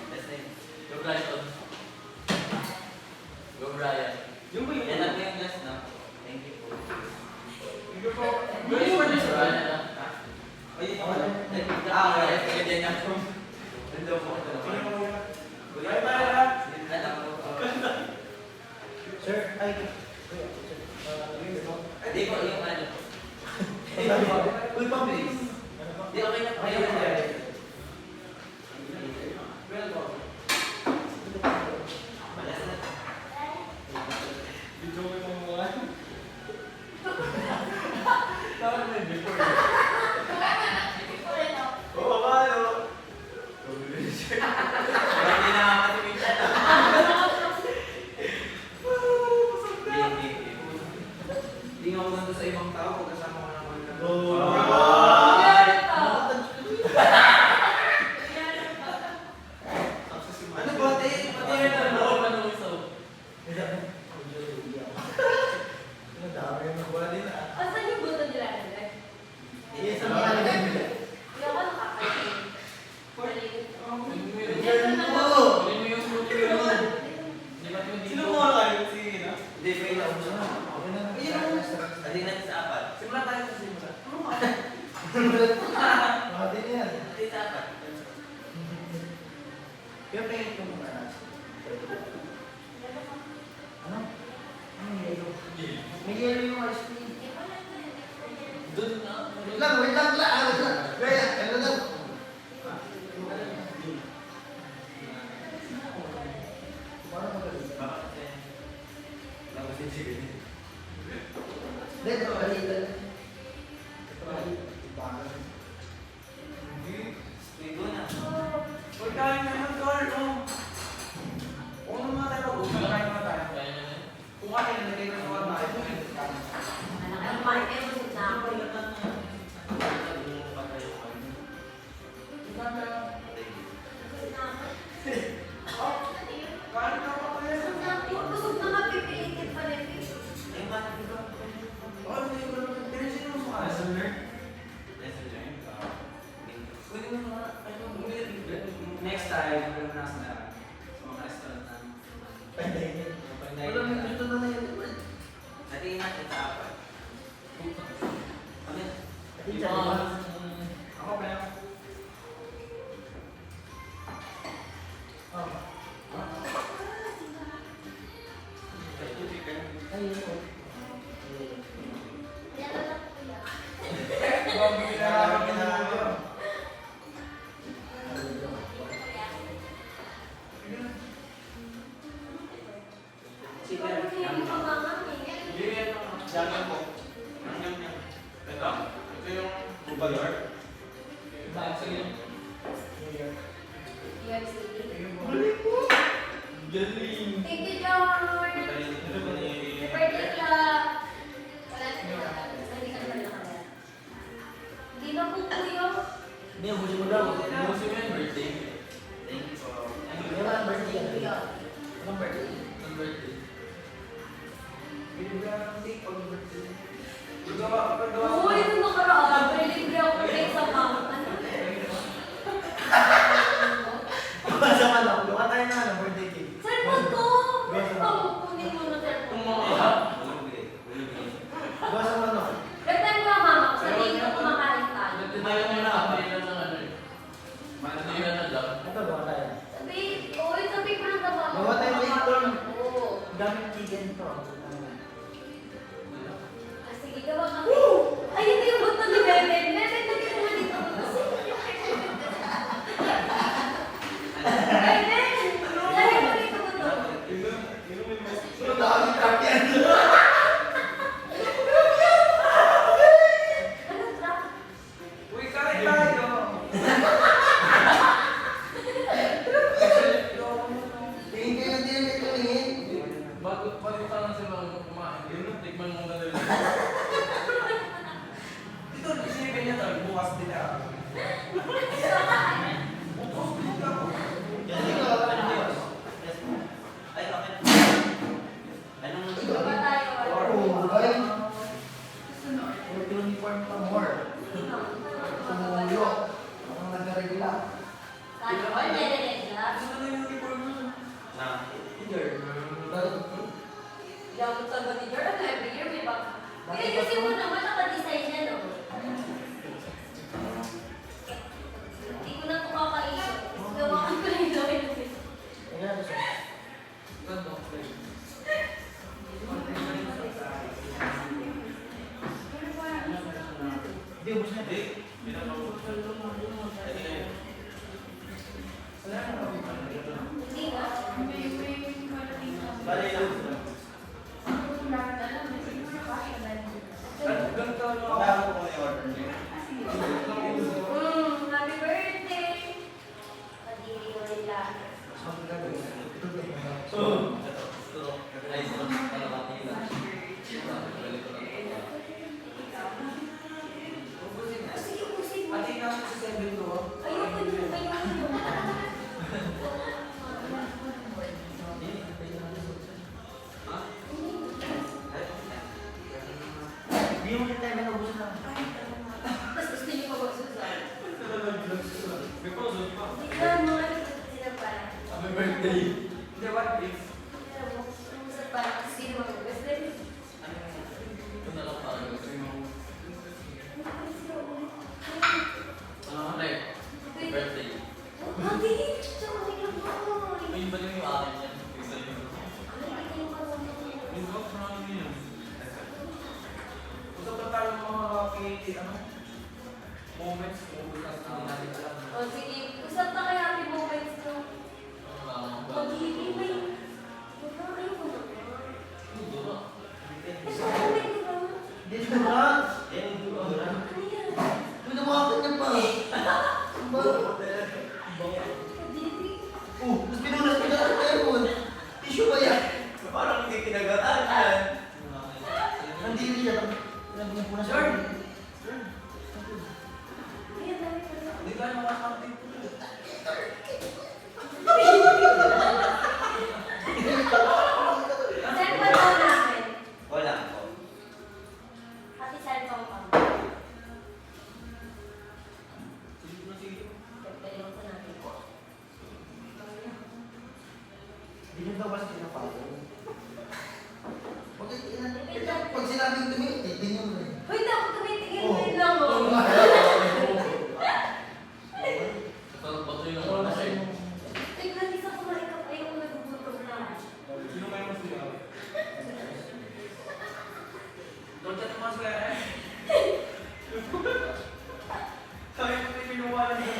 That's nice. Go Brighton. Go Brian. Yung ba yun? Yan lang yung last na. Thank you po. Yung po. Go Brian na. Ay, okay. Ganyan yan po. Nandun po. Bye bye ha. Alam ko. Sir, ay. Hindi ko yung ano. Uy, pabilis. Hindi, okay na. Okay na. Welcome. Malas na. Video ko yung mga Tama na yung before. Oo, paano? Hindi na makatimik siya na. Hindi. Hindi nga ako nandun sa ibang tao pag kasama ko naman ka. Ano ba? Pati yun ano? Ang dami yung nakuha din ah. Asan yung buto nila nila? Eh, sa mga nagagawin. Hindi ako nakakain. Sino mo na kayo? Sige na. Hindi, may naubos na. Okay na. Ating natin sa apat. Simula tayo sa simula. Mga din yan. Ating sa apat. Yung pingin ko muna na. Ano? Ano yung yellow? May yellow yung ice cream. Doon na. Wait lang. Wait lang. Kaya, ano daw? Parang magaling. Baka kasi. Tapos yung chicken. Then, balitan. Ligo na. Uy, kain na yun, Tol. Kung naman tayo mag-usap, kain naman tayo. Kaya nyo na yun. Kung kain, nilagay ko sa warna. Ano ba? Eh, busog na ako. Busog na ako. Kain na ako pa yan. Busog na ako. Busog na nga, pipilitin pa rin. Ay, bakit di ba? Oh, hindi ko naman. Tinisin mo sa Lesson learned. Lesson learned. Pwede mo naman. Ano, Next time, alam na sa mga restaurant na pandayin. Wala may gusto na na yun. Natingin natin sa apat. Ano yan? Teacher, Yung mga- ako ba yan? Oh. Ayun po. Yan na lang, kuya. Bago pinaraman mo yun. Sige. Parang hindi yung pamamang eh. Hindi yan ang jagan ko. Ang yan yan. Ito yung bubador. Sige. York City. Galing. Thank you, George. Happy birthday, Club. Wala na nila. Hindi ka naman nakawala. Hindi na po, kuya. Hindi, huli mo daw. Gusto mo yung birthday? Thank you po. May walang birthday. Kuya. Walang birthday. Ang birthday. Binibigyan ng cake pag birthday. Paggawa. Uy, nung nakaraan, may libre ako cake sa mama. Ano? Sa ano? Luka tayo na ano, birthday cake. Cellphone ko! Oh, kunin mo na cellphone mo. Gawa sa ano? Ganda mo lang, mama. Sabihin ko kumakain tayo. Nagtitayo mo na kapag ilan ng ano eh. Ano yun na lang. Ito, gawa tayo. Sabihin ko lang na mama. Gawa tayo ng ipon. Oo. Gamit chicken to. Ah, sige, gawa kami. Ay, hindi yung buto ni Bebe. Bebe, lagyan mo dito. Bebe! Lagyan mo dito buto. Ano tawag yung trap yan? Ano, trap? Uy, kain tayo. Tingin kayo ng tingin kayo tingin. Bago ka lang sa mga kumain, yun, tikman mo na rin. Dito, isipin niya tayo. Bukas din ako. Bukas din ako. Yan yung gawa tayo ng Diyos. Ay, bakit? Anong Gawa tayo. Oh, ay. Yung uniform pa more. Tumulo. Ang nagkaregula. Ano ba? Nere-regla? Gusto na yung uniform mo. na? Yabot sa ba ni Jor? Ano, every year may bago. Kaya kasi mo naman naka-design niya, no? Hindi ko na ito kakaisip. Gawa ko na yung gawin natin. Ayan, gusto. Ganda. Hindi, ubus na. Hindi ba? Bali lang. Ganito ano. Bago ko yung order niyo. Happy birthday! Pag-ibig ko nila. Ay, so, kalabati lang. Balik ko lang. Ubusin na. Sige, usin mo. Ate, namin sa 7 to. Ayoko yun, ayoko yun. Hindi mo na tayo na ubus na. Tapos gusto niyo mag-ususan. May puso pa. Tignan mo, ano sila para. Happy birthday! Hindi, what if? Tignan mo, umusap para kasi sino mag-gusto. Ito na lang parang gusto mo. Pre, birthday. Happy! Tsaka tignan mo. May ba yung akin yan? Isa yun. Ano, tignan mo pa naman. Yung box namin yun. Usap na tayo ng mga ano? Moments. Bukas na natin alam. O sige, usap na kaya happy moments no. Pag-ibig may... Wala kayo ko naman. Ito, comment di ba? Hindi mo na. Eh, Ano yan? Ano Bigla na makakapit po. Cellphone daw namin. Wala po. Pati cellphone ka. Silip na silip. Pagpilihan ko natin. Hindi nyo daw kasi pinapalo. Pag sinabing tumingin, hindi nyo rin. Uy, ako tumitingin Oh. din lang oh. Ito, bato yung ano sa'yo. Tignan isa ko na ikaw ay yung nagugutom na. Sino kayo mas kuya? Don't chat mas kuya eh. Sabi ko may pinuwala niya.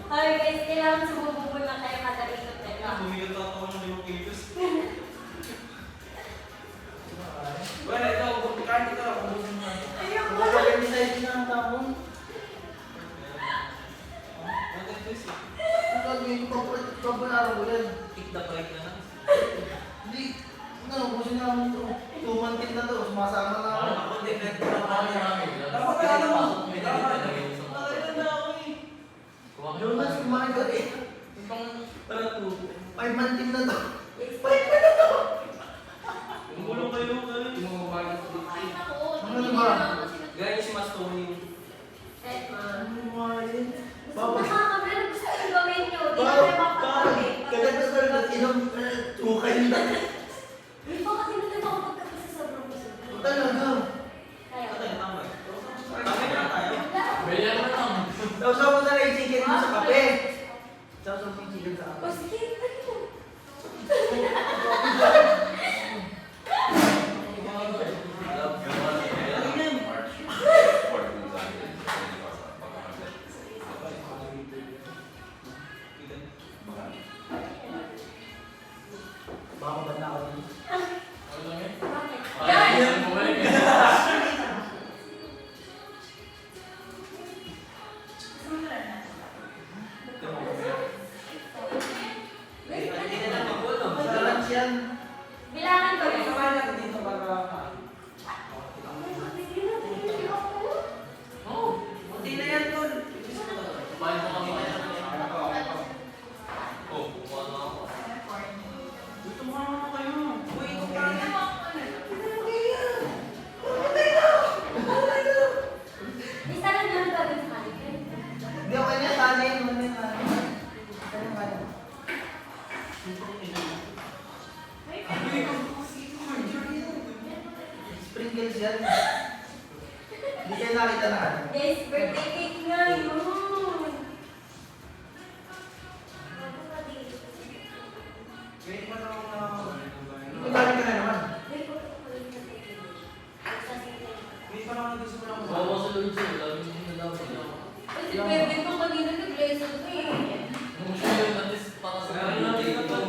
Hi guys, kailangan sumububol na kayo kada ikot nila. Bumigil na ako ng 5 kilos. Well, ito, kahit ito, ubusin mo na. Ayoko Wala na. ka rin sa na ang taong. Ang gagawin ko, papanaro ko yan. Kick the bike na lang. Hindi, ubusin na ako ito. Tumantin na to, sumasama na ako. Ako din, Ano namin? Dapat Kasi alam mo. pasok mo, Dapat. nilagay yung isang Nakailan na ako eh. Kuha- Jonas, kumain ka rin. Itong paratubo. 5 man team na to. Gulong kayo, ganun. Yung mga babae sa Ay, dito. ako. Ano Hindi ba? na ako sinu- Gaya si Mas Tony. Edman. Ano kumain? Gusto Bawal. ko makakabila, gusto ko gawin nyo. Di na Bawal. kayo makakabili. Kagad na inom, tukay na. Hindi pa kasi natin ako pagkapos sa sobrang gusto. Talaga. Kaya. Ano yung tama? Tama na tayo. Bilhan mo lang. Sausaw mo na lang yung chicken mo sa kape. Sausaw mo yung chicken sa O kape. sige, tayo mo. Baka banda ako dito. Ano lang yun? Bakit? Ay, Yan! yan, bumalik eh. Hindi na lang magulong. Sa lunch yan. Bilangan ko yun. Samahan natin dito para Oo. Hindi na yan, tol. Kumain mo kami. Oh, kumain na ako. Gusto mo naman kayo. Uy, ito pa. Isa lang naman gawin sa kanila. Hindi ako kanya kanin. Ano yung kanin? Ano yung kanin? Sprinkles yan. Hindi kayo nakita na ano. Guys, birthday cake nga yun. Wait mo na ako na. Ito galing ka na naman. Wait mo na ako gusto mo na ako. Bawa sa Luigi, lagi mo na daw sila. Kasi pwede ko kanina nag-lesson ko eh. Nung siya yun, at least para sa Ano na dito, tol?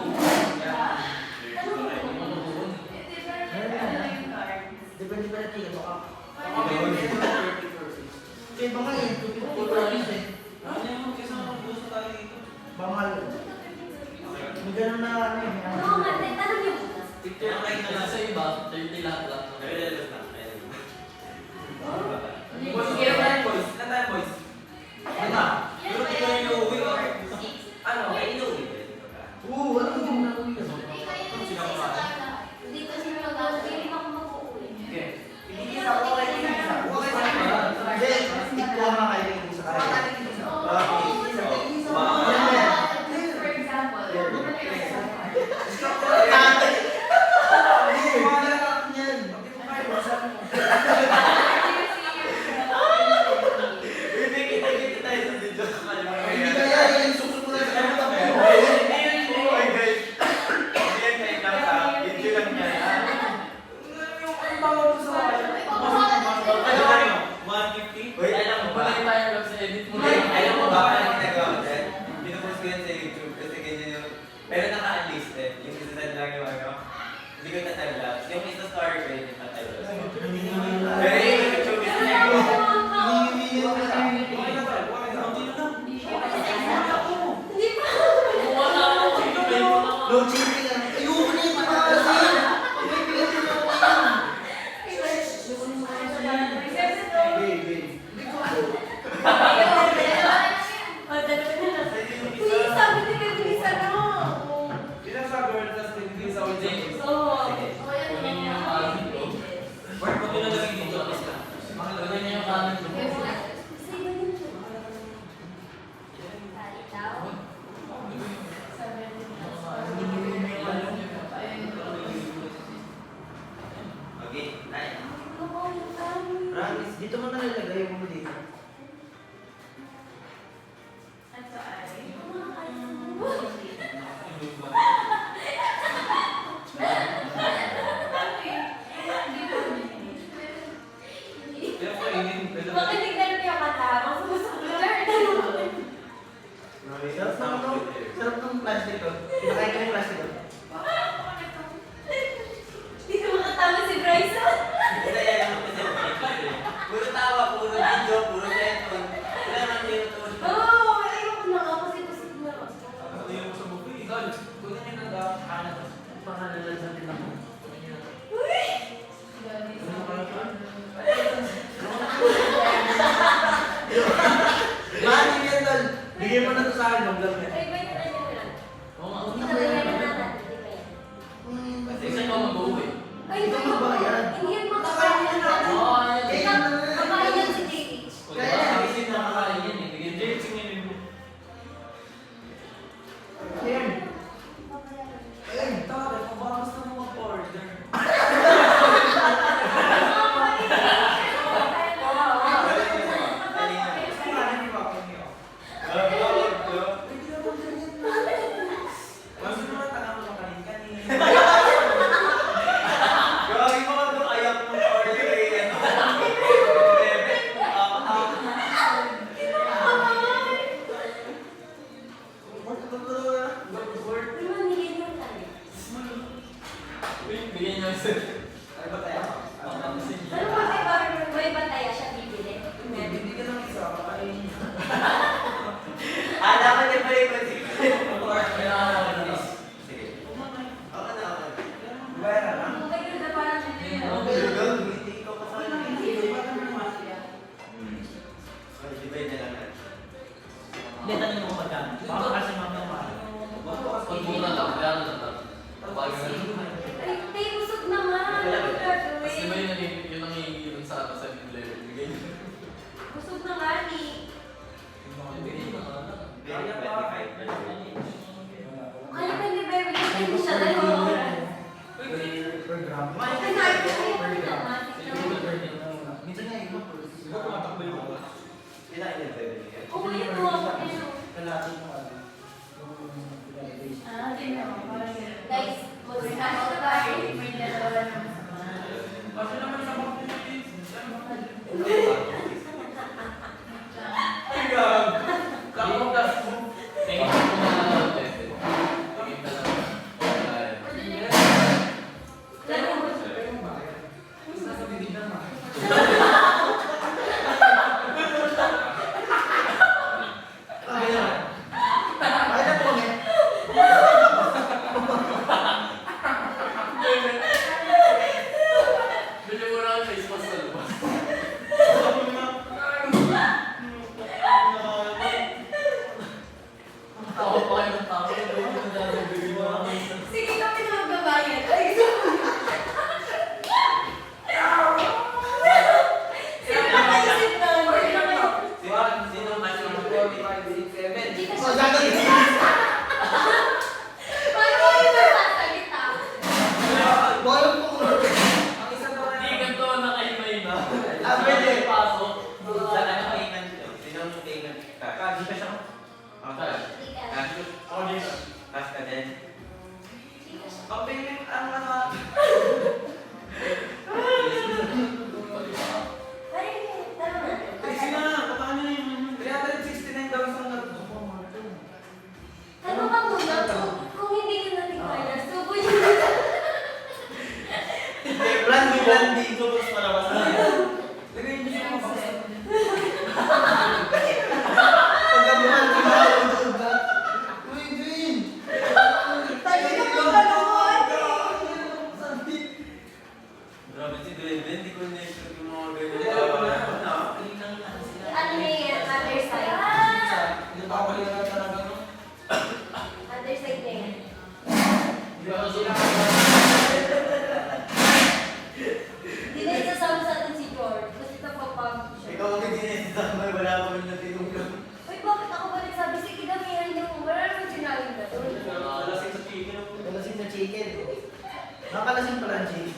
Depende pa na ticket mo ka. Ako may medyo 30%. Kaya ba nga yun? 250 eh. Ano yung kasama kung gusto tayo dito? Bangal. May ganun na ano eh. may ano. Oo nga, tanong niyo muna. Picture na kayo na lang. Sa iba, 30 lahat. Boys, sige na tayo, boys. Na tayo, boys. Ano ba? Pero di kayo inuwi or ano? Kayo inuwi. Oo, ano yung na uwi ka? Hindi kasi mag-uuwi ako mag-uuwi. Okay. Hindi isa ko kayo isa. Okay sa akin. Hindi, stick ko nga kayo yung sa Baka kanin. natin isa. For example, Stop Ate! Hindi, mga lalaki Yan. Pag di mo kaya, basta Dito mo na nalagay yung ulo dito. Ito ay... Pero kainin, pero... Bakit tignan niyo kata? Ang sumusuklar. Sarap ng plastic ko. Pinakain ko yung plastic ko. Hindi ko makatama si Bryson. Kasi yan ang kasi. Puro tawa, puro video, puro cellphone. Wala naman yung tuon. Oo, ayoko na nga kasi busog na ako. Ano yung sa buffet? Tol, kunin niyo na daw. Ano to? Pangalalasan din ako. Kunin niyo na to. Uy! Mani yan, tol. Bigyan mo na to sa akin, mag-vlog na. Ay, ba yun? Ano yun? Oo nga. Ito ba yan natin? Di ba yan? Kasi isa ikaw mag-uwi. Ay, Ito ba yun? ba yan? Hindi yan makakain na. Oo, ayun. Eh, yan na. Kakain yan si JH. O, diba? Sabi na makakain yan eh. Bigyan Jake, singin mo. Ayan. Ay, tawag ko. Baka gusto mo mag-order. Pangalan ni Papa niyo. Mas naman tanong mo kanin-kanin. Gawin mo ito, ayaw mo order eh. Bigyan niyo isa. Ay, ba tayo? Ano ba kay Barbie? May bataya siya bibili? Hindi ka lang isa. Kakainin niyo. Dapat yung pala yung sige. Ako na, ako na. Bayaran lang. Ang tagal na parang hindi yun. Hindi ko kasama. Divide na lang natin. Hindi, tanong mo kung magkano. Baka kasi mamaya mahal. Pag mura lang, kaya na lang. Pag Ay, tay, busog naman. Ano gagawin? Kasi ba yun ang hihigilan sa sa level? Bigyan niyo. Busog na nga ni. Bigyan niyo na lang. Very 25 na lang. Kaya pa hindi ba hindi siya dalawang oras? Per gram. Ay, sabi ko sa'yo, Per gram. naman. Minsan nga iba po. Siguro tumatakbo yung mga. Kailangan yung pwede niya. Oo, yun mo ako din. Kalahati ng ano. Yung pinag-base. Ah, tingnan mo. Parang ganun. Guys, mag-snack tayo. May dalawa naman sa mga. Kasi naman sa mga Philippines. Ay, gag! Kapag gas mo. Tingin ko na lang. Tingin ka lang. Lalo mo. Nasa bibig na naman. Ay, na po, eh. Bigyan mo na ang face mask sa labas. Tawa pa kayo ng tawa. Bigyan mo na lang. Bigyan mo na lang. Sige, kami na magbabayad. Ay, sino nakaisip nun? Sino mas yung 45, 87. Hindi ka Oh, siya. gagawin. Paano mo yung magsasalita? Boyong po. Ang isa daw na Hindi ganito nakahimay na. Ah, pwede. Pasok. Sa ano payment nyo? Sino yung payment? Cash. Di ba siya? Cash. Hindi ka. Cash. Ako dito. Cash ka din. Hindi ka siya. ang payment, ang ano, Ay, tama na. kasi na, paano na yung 369 daw isang nagpo. Ano ka muna? Kung hindi ka natikaya, subo yun. Plan B. Subos para mas Lagay niyo siya mga box. pagkabuhan ko na ako doon ba? Uy, Dwayne! Tayo na magkaluhan. Grabe si Dwayne, hindi ko na-shoot yung mga ganyan. Hindi, alam ko na. Ano? Ano na yan? Other side. Hindi pa ako yung talaga no? Other side na yan. Hindi ako sila. Hindi na isasama sa atin si George. Kasi kapag siya. Ikaw ang ginisama, wala pa rin natinulong. Uy, bakit ako ba nagsabi? Sige, damihan niyo. Wala naman sinayang na doon. Lasing sa chicken. Kalasing na chicken. Nakalasing pala ang chicken.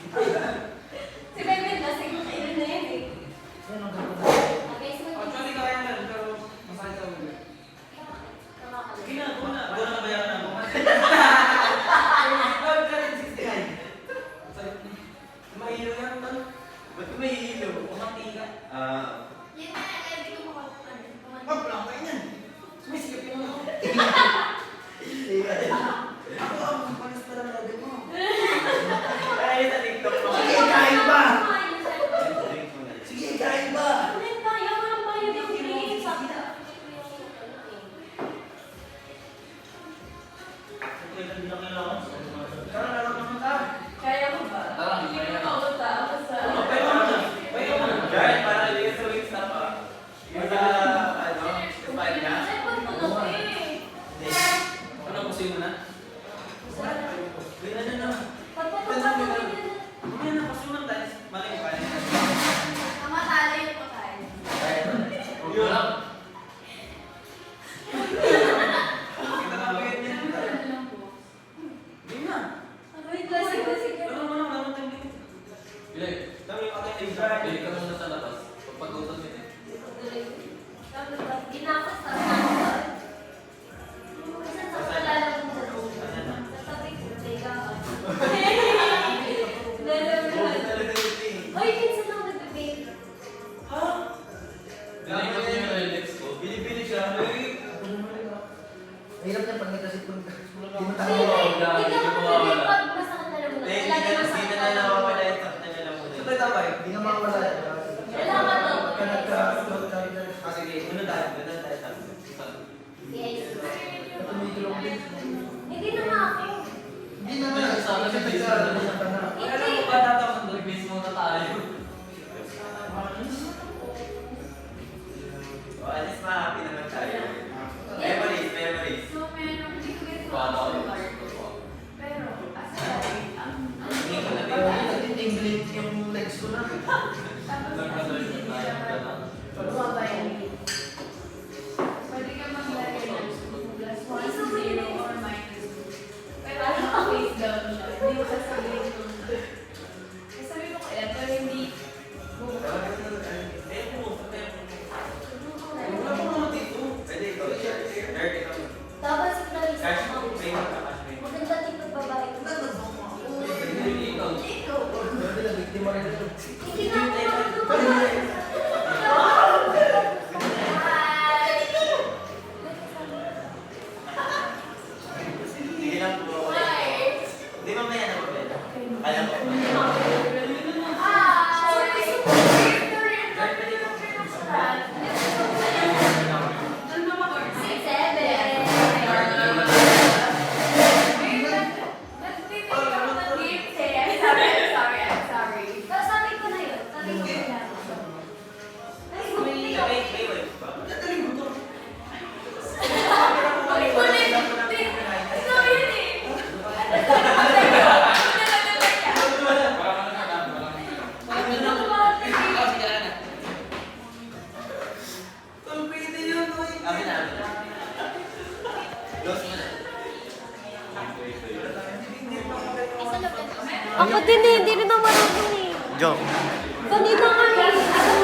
Si Bebe, lasing na kayo na yan eh. Yan, Yun na, every kumakot. Mablang kayo yan. Sumisikip yung ako. Ako, panas pala na agad mo. Ay, sa TikTok mo. Sige, kain ba? Drink mo na. Sige, kain ba? Kaya mo lang bayad yung green. Sabi na. Tara, laro naman ka. Kaya mo ba? Tara, Hindi ko kaya. na mauta. Basta. Pwede mo na. Pwede mo na. Guard, para ligas sa wings na pa. Yung sa, ano, kapal niya. Ay, pag tulog eh. Hindi. Ano, pusin mo na? Ganyan na. Pagpapagpapag yun. Mamaya na, pusin mo na tayo. Mali mo pa. Mamatalo yung pagkain. Yun lang. Kita na ba ganyan? Hindi na. Wait lang, sige, sige. Ano mo na, naman tayo. Bilay. Dami yung atay na Bilay ka muna sa labas. Pagpag-utos yun eh. Ginakas na. Kasi sa kalala ko sa loob. Sa tabi ko, teka ka. Hoy, minsan lang nag-bake. Ha? Bilay ka muna yung Rolex ko. Bili-bili siya. Hirap niya pag nagkasip ko. Hindi mo Hindi, tama. hindi ka mawala. Pag masakit na lang muna. Hindi Lagi na masakit na nawawala yung sakit na nila muna. Sa tayo tabay. Hindi nga mawala. Kailangan to. Pagka nagka-float ka rin. Ah, sige. Muna tayo. Muna tayo. Yes. Tumigil ako din. Hindi na nga ako. Hindi na nga. Sana si Kasi Jason. nagkasip ka na. Alam mo ba tatapos doon? Mag-miss muna tayo. O, at least ma-happy naman tayo. Memories, memories. So, meron. Hindi ko gusto Paano ako? Pero, aside, Hindi ko na Pero din. nagtitingling yung legs ko na. tapos hindi siya mabay. Pwede ka maglagay ng plus 1, 0, or minus 2. Pero face down siya. Hindi mo sasabihin kung sabi mo kaya, pero hindi Wala ko naman dito. Pwede ikaw. Nerd, ikaw. Dapat si Clarissa Cash ako. mo, pay mo ka cash mo. Maganda din pagbabae ko. Hindi ikaw. Ikaw. Hindi na, biktima rin ito. Hindi na ako Sige lang po. Hindi mamaya na po. Kaya ko. doon mo mag-order. Nagpipili ako ng gift eh. I'm sorry. Sabi ko na yun. Sabi ko na yan. Ay, May wife ba? Nataling mo to. Ulit-ulit. Ito yun eh. Pwede yun, oy. Amin na. Close mo na. Ako din eh, hindi rin ako marunong eh. Joke. Kanina nga eh.